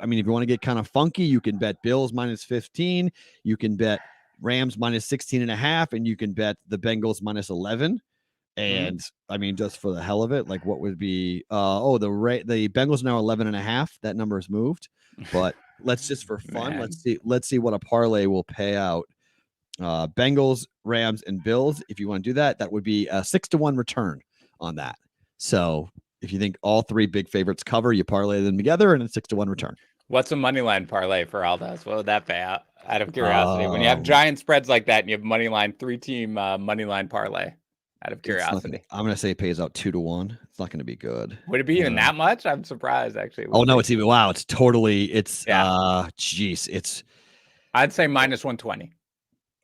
mean, if you want to get kind of funky, you can bet Bills -15. You can bet Rams -16.5, and you can bet the Bengals -11. And I mean, just for the hell of it, like what would be the Bengals now 11.5. That number has moved, but let's just for fun, let's see what a parlay will pay out. Bengals, Rams, and Bills. If you want to do that, that would be a 6-1 return on that. So if you think all 3 big favorites cover, you parlay them together and a 6-1 return. What's a money line parlay for all those? What would that pay out of curiosity? When you have giant spreads like that and you have money line 3-team money line parlay. Out of curiosity, I'm going to say it pays out 2-1. It's not going to be good. Would it be even that much? I'm surprised, actually. Oh no, it's even It's totally. It's I'd say -120.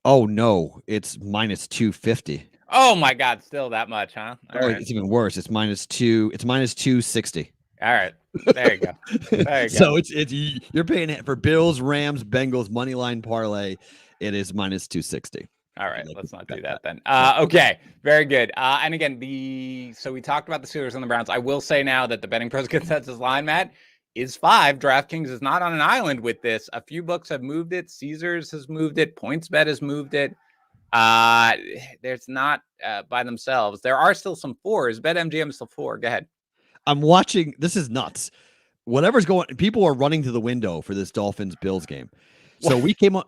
Oh no, it's -250. Oh my God, still that much, huh? It's even worse. It's -2. It's -260. All right, there you go. There you go. So it's you're paying it for Bills, Rams, Bengals money line parlay. It is -260. All right, let's not do that then. Okay, very good. And again, so we talked about the Steelers and the Browns. I will say now that the BettingPros consensus line, Matt, is 5. DraftKings is not on an island with this. A few books have moved it. Caesars has moved it. PointsBet has moved it. There's not by themselves. There are still some 4s. BetMGM is still 4. Go ahead. I'm watching. This is nuts. Whatever's going, people are running to the window for this Dolphins-Bills game. So we came on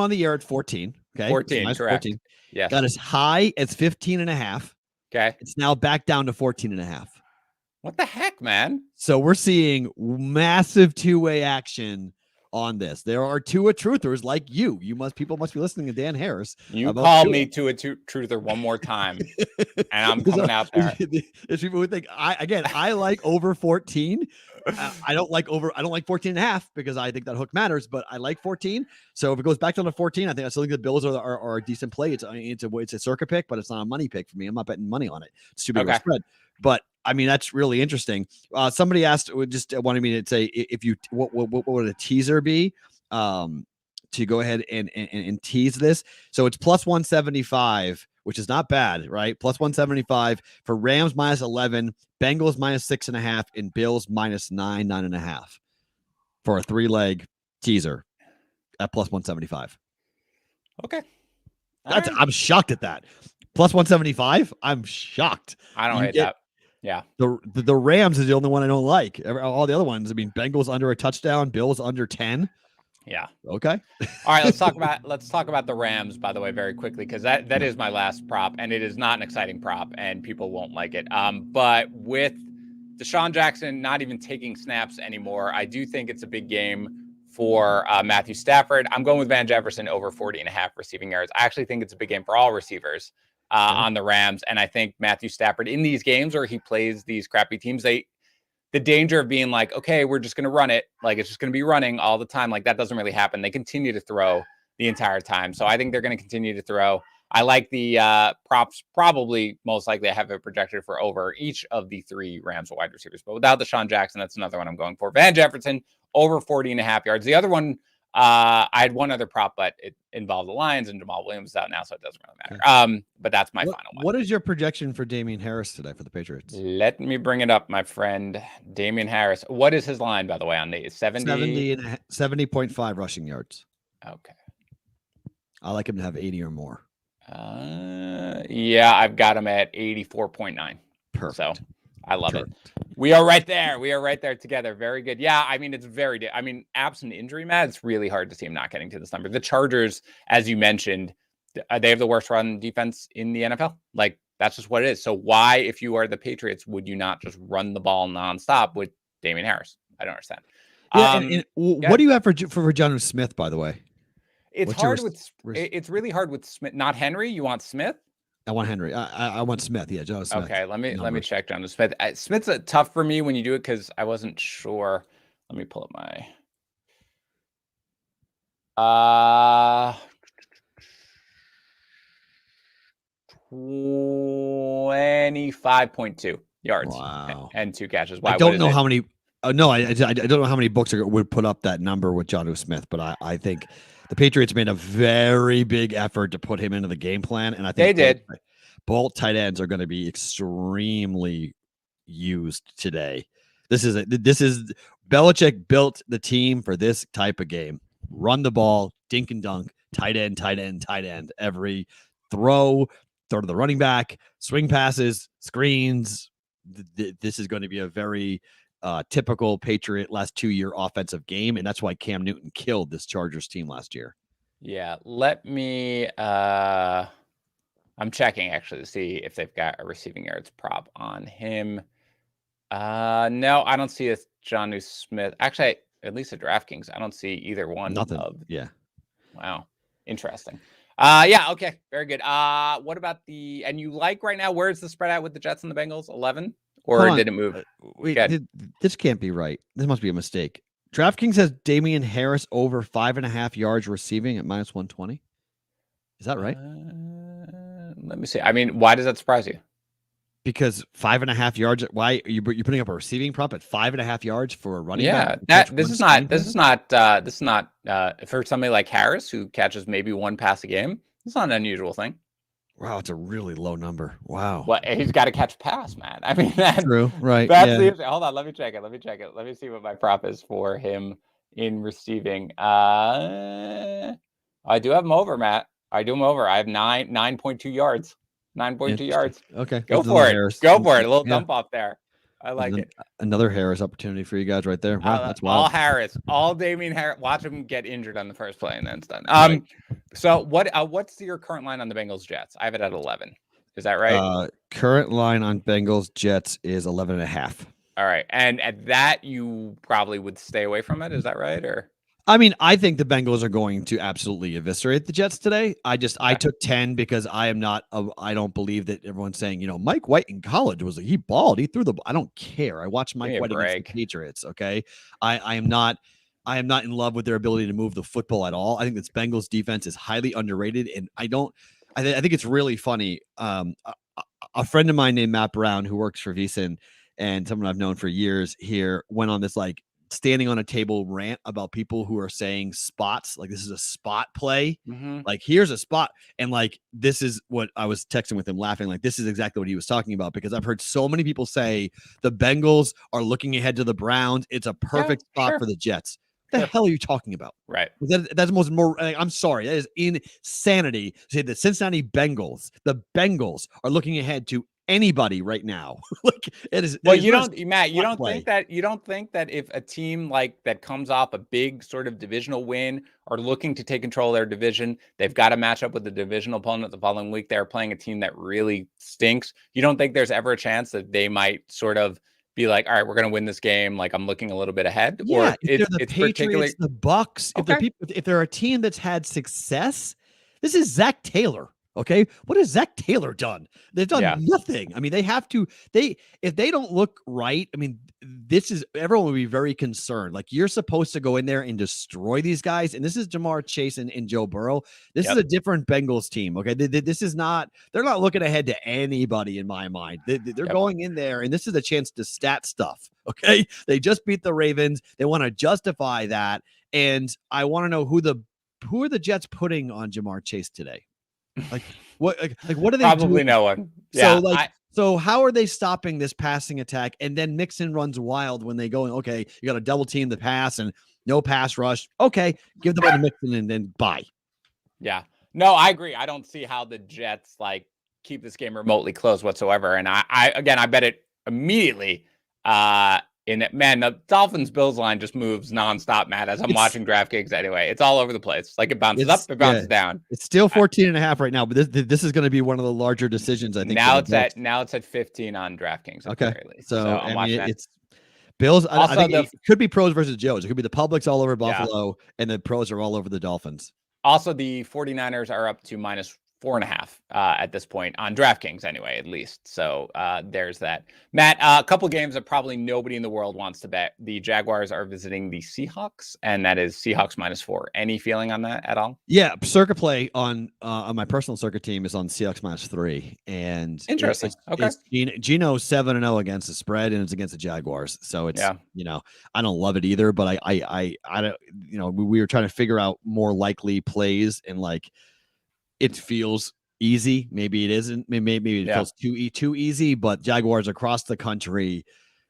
the air at 14. Okay. 14, correct. 14. Yeah. Got as high as 15.5. Okay. It's now back down to 14.5. What the heck, man? So we're seeing massive 2-way action on this. There are Tua truthers like you. People must be listening to Dan Harris. You call me Tua truther one more time, and I'm coming out there. There's people who think I like over 14. I don't like 14.5 because I think that hook matters, but I like 14. So if it goes back down to 14, I think I still think the Bills are a decent play. It's a Circa pick, but it's not a money pick for me. I'm not betting money on it. It's too big of a spread. But I mean, that's really interesting. Somebody wanted me to say what would a teaser be to go ahead and tease this. So it's +175, which is not bad, right? +175 for Rams -11, Bengals -6.5, and Bills -9.5 for a 3-leg teaser at +175. Okay. I'm shocked at that. +175. I'm shocked. I don't hate that. Yeah. The Rams is the only one I don't like. All the other ones, I mean, Bengals under a touchdown, Bills under 10. Yeah. Okay. All right. Let's talk about the Rams, by the way, very quickly, because that is my last prop, and it is not an exciting prop, and people won't like it. But with Deshaun Jackson not even taking snaps anymore, I do think it's a big game for Matthew Stafford. I'm going with Van Jefferson over 40.5 receiving yards. I actually think it's a big game for all receivers on the Rams. And I think Matthew Stafford in these games where he plays these crappy teams, the danger of being like, okay, we're just going to run it. Like, it's just going to be running all the time. Like, that doesn't really happen. They continue to throw the entire time. So I think they're going to continue to throw. I like the props. Probably most likely I have it projected for over each of the 3 Rams wide receivers, but without Deshaun Jackson, that's another one I'm going for. Van Jefferson over 40.5 yards. The other one, I had one other prop, but it involved the Lions, and Jamal Williams is out now, so it doesn't really matter. But that's my final one. What is your projection for Damian Harris today for the Patriots? Let me bring it up, my friend. Damian Harris. What is his line, by the way, on the 70.5 rushing yards? Okay. I like him to have 80 or more. Yeah, I've got him at 84.9. Perfect. So I love it. We are right there. We are right there together. Very good. Yeah, I mean, it's absent injury, Matt, it's really hard to see him not getting to this number. The Chargers, as you mentioned, they have the worst run defense in the NFL. Like, that's just what it is. So why, if you are the Patriots, would you not just run the ball nonstop with Damian Harris? I don't understand. Yeah, what do you have for Jonnu Smith, by the way? It's hard it's really hard with Smith. Not Henry. You want Smith? I want Henry. I want Smith. Yeah, Joe Smith. Okay, let me check John Smith. Smith's tough for me when you do it because I wasn't sure. Let me pull up my 25.2 yards. Wow. And 2 catches. Why? I don't know how many. No, I don't know how many books would put up that number with Jonnu Smith, but I think the Patriots made a very big effort to put him into the game plan, and I think they did. Both tight ends are going to be extremely used today. This is Belichick built the team for this type of game. Run the ball, dink and dunk, tight end. Every throw to the running back, swing passes, screens. This is going to be a very typical Patriot last 2-year offensive game, and that's why Cam Newton killed this Chargers team last year. Yeah, let me I'm checking actually to see if they've got a receiving yards prop on him. No, I don't see a Jonnu Smith. Actually, at least at DraftKings, I don't see either one. Nothing. Yeah. Wow. Interesting. Yeah, okay. Very good. What about and you like right now, where's the spread at with the Jets and the Bengals? 11? Or did it move? This can't be right. This must be a mistake. DraftKings has Damian Harris over 5.5 yards receiving at -120. Is that right? Let me see. I mean, why does that surprise you? Because 5.5 yards. Why you're putting up a receiving prop at 5.5 yards for a running back? This is not for somebody like Harris who catches maybe one pass a game. It's not an unusual thing. Wow, it's a really low number. Wow. Well, he's got to catch a pass, man. I mean, that's true, right? That's the issue. Hold on, let me check it. Let me see what my prop is for him in receiving. I do have him over, Matt. I do him over. I have 9.2 yards. 9.2 yards. Okay. Go for it. Harris. Go for it. A little dump off there. I like it. Another Harris opportunity for you guys right there. Wow, that's wild. All Harris. All Damian Harris. Watch him get injured on the first play and then it's done. So what's your current line on the Bengals Jets? I have it at 11. Is that right? Current line on Bengals Jets is 11.5. All right. And at that, you probably would stay away from it. Is that right? Or I mean, I think the Bengals are going to absolutely eviscerate the Jets today. I took 10 because I don't believe that everyone's saying, Mike White in college he balled. He threw I don't care. I watched Mike White against the Patriots. Okay. I am not in love with their ability to move the football at all. I think this Bengals defense is highly underrated. And I think it's really funny. A friend of mine named Matt Perrault, who works for VSiN and someone I've known for years here, went on this standing on a table rant about people who are saying spots, like this is a spot play. Mm-hmm. Like here's a spot. And this is what I was texting with him laughing. Like this is exactly what he was talking about, because I've heard so many people say the Bengals are looking ahead to the Browns. It's a perfect spot for the Jets. What the hell are you talking about? Right. That's I'm sorry. That is insanity to say the Cincinnati Bengals, the Bengals are looking ahead to anybody right now. It is. Well, you don't think that if a team that comes off a big sort of divisional win are looking to take control of their division, they've got to match up with the divisional opponent the following week. They're playing a team that really stinks. You don't think there's ever a chance that they might sort of be like, all right, we're going to win this game. I'm looking a little bit ahead. Yeah, or if they're the Patriots, the Bucs, if they're a team that's had success, this is Zach Taylor. Okay, what has Zach Taylor done? They've done nothing. I mean, if they don't look right, I mean, everyone will be very concerned. You're supposed to go in there and destroy these guys. And this is Jamar Chase and Joe Burrow. This is a different Bengals team. Okay, they're not looking ahead to anybody in my mind. They're going in there, and this is a chance to stat stuff. Okay, they just beat the Ravens. They want to justify that, and I want to know who are the Jets putting on Jamar Chase today. What are they probably doing? No one. Yeah, so how are they stopping this passing attack? And then Mixon runs wild when they go in. Okay, you got to double team the pass and no pass rush. Okay, give the ball to Mixon and then bye. Yeah, no, I agree. I don't see how the Jets keep this game remotely close whatsoever. And I bet it immediately. The Dolphins-Bills line just moves nonstop, Matt, as I'm watching DraftKings anyway. It's all over the place. It bounces up, it bounces down. It's still 14.5 right now, but this is going to be one of the larger decisions, I think. Now it's at 15 on DraftKings. Okay. So I'm watching that. It's Bills. I think it could be pros versus Joes. It could be the publics all over Buffalo, and the pros are all over the Dolphins. Also, the 49ers are up to -4.5 at this point on DraftKings anyway, at least. So there's that. Matt, a couple games that probably nobody in the world wants to bet. The Jaguars are visiting the Seahawks, and that is Seahawks -4. Any feeling on that at all? Yeah, Circa play on my personal Circa team is on Seahawks -3, and interesting. It's Gino 7-0 against the spread, and it's against the Jaguars. So it's I don't love it either, but I don't we were trying to figure out more likely plays, and like it feels easy. Maybe it isn't. Maybe it feels too easy. But Jaguars across the country,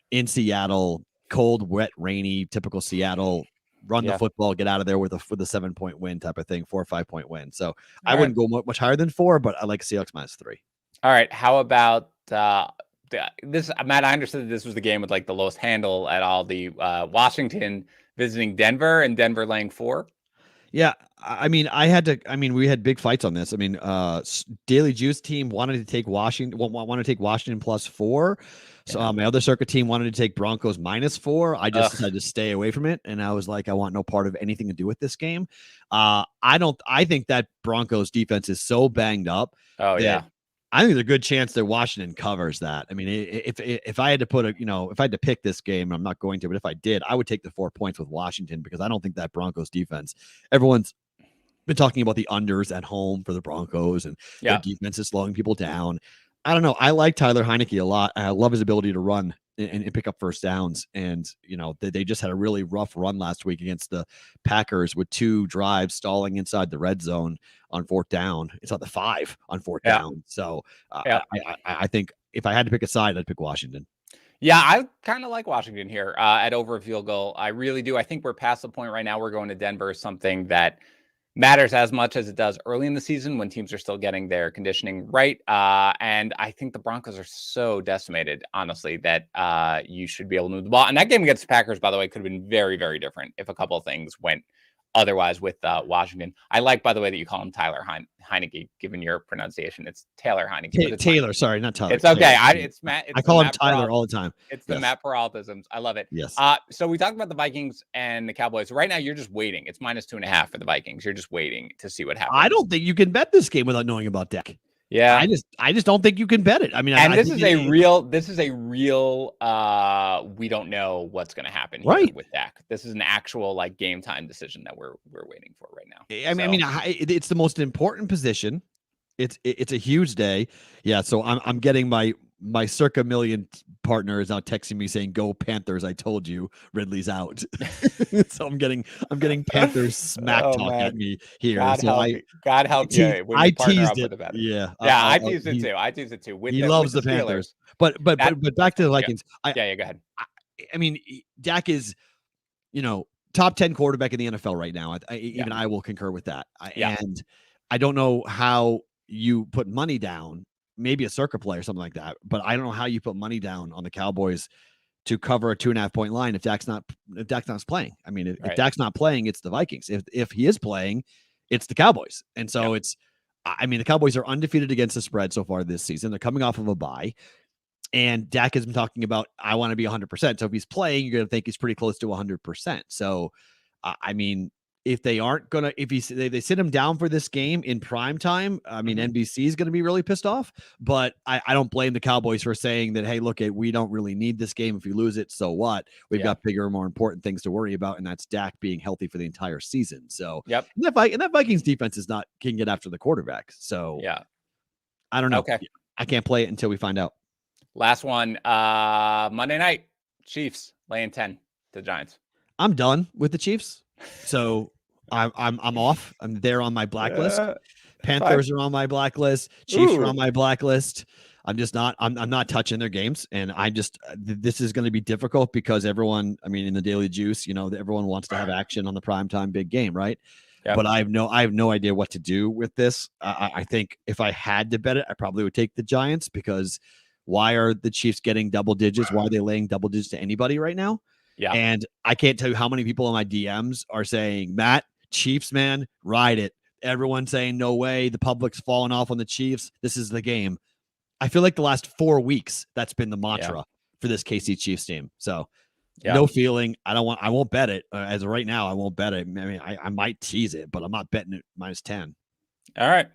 in Seattle, cold, wet, rainy, typical Seattle. Run the football, get out of there with a 7-point win type of thing, 4 or 5 point win. So I wouldn't go much higher than 4, but I like Seahawks -3. All right. How about this, Matt? I understood that this was the game with like the lowest handle at all. The Washington visiting Denver and Denver laying 4. Yeah, I mean, we had big fights on this. I mean, Daily Juice team wanted to take Washington +4. So my other Circuit team wanted to take Broncos -4. I just decided to stay away from it, and I was like, I want no part of anything to do with this game. I think that Broncos defense is so banged up. Oh yeah. I think there's a good chance that Washington covers that. I mean, if I had to put if I had to pick this game, I'm not going to, but if I did, I would take the 4 points with Washington, because I don't think that Broncos defense, everyone's been talking about the unders at home for the Broncos, and their defense is slowing people down. I don't know. I like Tyler Heineke a lot. I love his ability to run and pick up first downs. And, they just had a really rough run last week against the Packers with 2 drives stalling inside the red zone on 4th down. It's on the 5 on 4th down. So I think if I had to pick a side, I'd pick Washington. Yeah, I kind of like Washington here at over a field goal. I really do. I think we're past the point right now. We're going to Denver, something that matters as much as it does early in the season when teams are still getting their conditioning right. And I think the Broncos are so decimated, honestly, that you should be able to move the ball. And that game against the Packers, by the way, could have been very, very different if a couple of things went otherwise with Washington. I like, by the way, that you call him Tyler Heineke, given your pronunciation. It's Taylor Heineke. Taylor, sorry, not Tyler. It's okay. It's Matt. I call him Tyler all the time. It's the Matt Perraultisms. I love it. Yes. So we talked about the Vikings and the Cowboys. Right now, you're just waiting. It's -2.5 for the Vikings. You're just waiting to see what happens. I don't think you can bet this game without knowing about Dak. Yeah, I just don't think you can bet it. I mean, this is a real. We don't know what's going to happen here with Dak. This is an actual like game time decision that we're waiting for right now. I mean, it's the most important position. It's a huge day. Yeah, so I'm getting my Circa million partner is now texting me saying, "Go Panthers! I told you Ridley's out." So I'm getting Panthers smack talk at me here. God help you. When I teased it. Yeah, I teased it too. I teased it too. He loves the Panthers. But back to the Vikings. Yeah, go ahead. I mean, Dak is, top 10 quarterback in the NFL right now. Even I will concur with that. And I don't know how you put money down. Maybe a Circa play or something like that, but I don't know how you put money down on the Cowboys to cover a 2.5 point line if Dak's not playing. I mean, if Dak's not playing, it's the Vikings. If he is playing, it's the Cowboys. And so the Cowboys are undefeated against the spread so far this season. They're coming off of a bye, and Dak has been talking about, I want to be 100%. So if he's playing, you're going to think he's pretty close to 100%. So, if they aren't gonna, if they sit him down for this game in prime time, I mean, NBC is going to be really pissed off. But I don't blame the Cowboys for saying that, hey, look, we don't really need this game. If we lose it, so what? We've got bigger, more important things to worry about, and that's Dak being healthy for the entire season. So, and that Vikings defense can get after the quarterback. So, I don't know. Okay, I can't play it until we find out. Last one, Monday night, Chiefs laying 10 to the Giants. I'm done with the Chiefs. So I'm off. I'm there on my blacklist. Panthers are on my blacklist. Chiefs are on my blacklist. I'm just not. I'm not touching their games, and this is going to be difficult because everyone. I mean, in the Daily Juice, everyone wants to have action on the primetime big game, right? Yep. But I have no idea what to do with this. I think if I had to bet it, I probably would take the Giants, because why are the Chiefs getting double digits? Why are they laying double digits to anybody right now? Yeah. And I can't tell you how many people in my DMs are saying, Matt, Chiefs, man, ride it. Everyone's saying, no way. The public's falling off on the Chiefs. This is the game. I feel like the last 4 weeks, that's been the mantra for this KC Chiefs team. So No feeling. I won't bet it. As of right now, I won't bet it. I mean, I might tease it, but I'm not betting it -10. All right.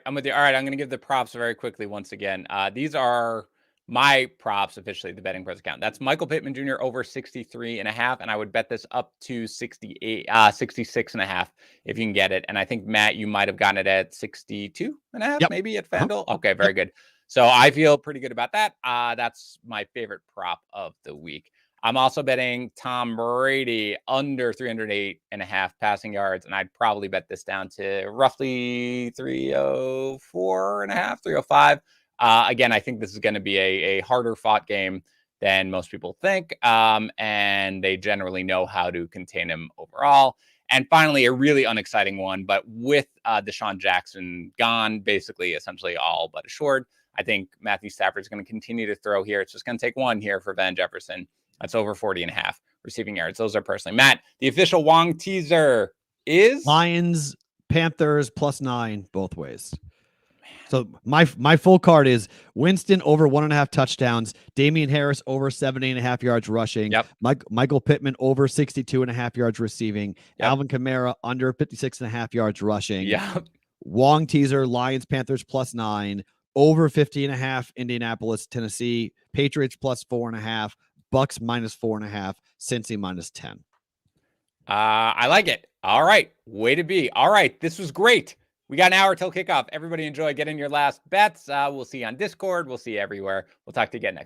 I'm with you. All right. I'm going to give the props very quickly once again. These are my props officially, the betting pros account. That's Michael Pittman Jr. over 63.5. And I would bet this up to 66.5 if you can get it. And I think, Matt, you might have gotten it at 62.5, maybe at FanDuel. Okay. Very good. So I feel pretty good about that. That's my favorite prop of the week. I'm also betting Tom Brady under 308.5 passing yards, and I'd probably bet this down to roughly 304.5, 305. Again, I think this is going to be a harder fought game than most people think, and they generally know how to contain him overall. And finally, a really unexciting one, but with Deshaun Jackson gone, basically, essentially all but assured, I think Matthew Stafford is going to continue to throw here. It's just going to take one here for Van Jefferson. That's over 40.5 receiving yards. Those are personally. Matt, the official Wong teaser is Lions, Panthers +9 both ways. So my full card is Winston over 1.5 touchdowns, Damian Harris over 70.5 yards rushing, Michael Pittman over 62.5 yards receiving, Alvin Kamara under 56.5 yards rushing. Wong teaser, Lions, Panthers +9, over 50.5 Indianapolis, Tennessee, Patriots +4.5. Bucks -4.5, Cincy -10. I like it. All right. Way to be. All right. This was great. We got an hour till kickoff. Everybody enjoy getting your last bets. We'll see you on Discord. We'll see you everywhere. We'll talk to you again next.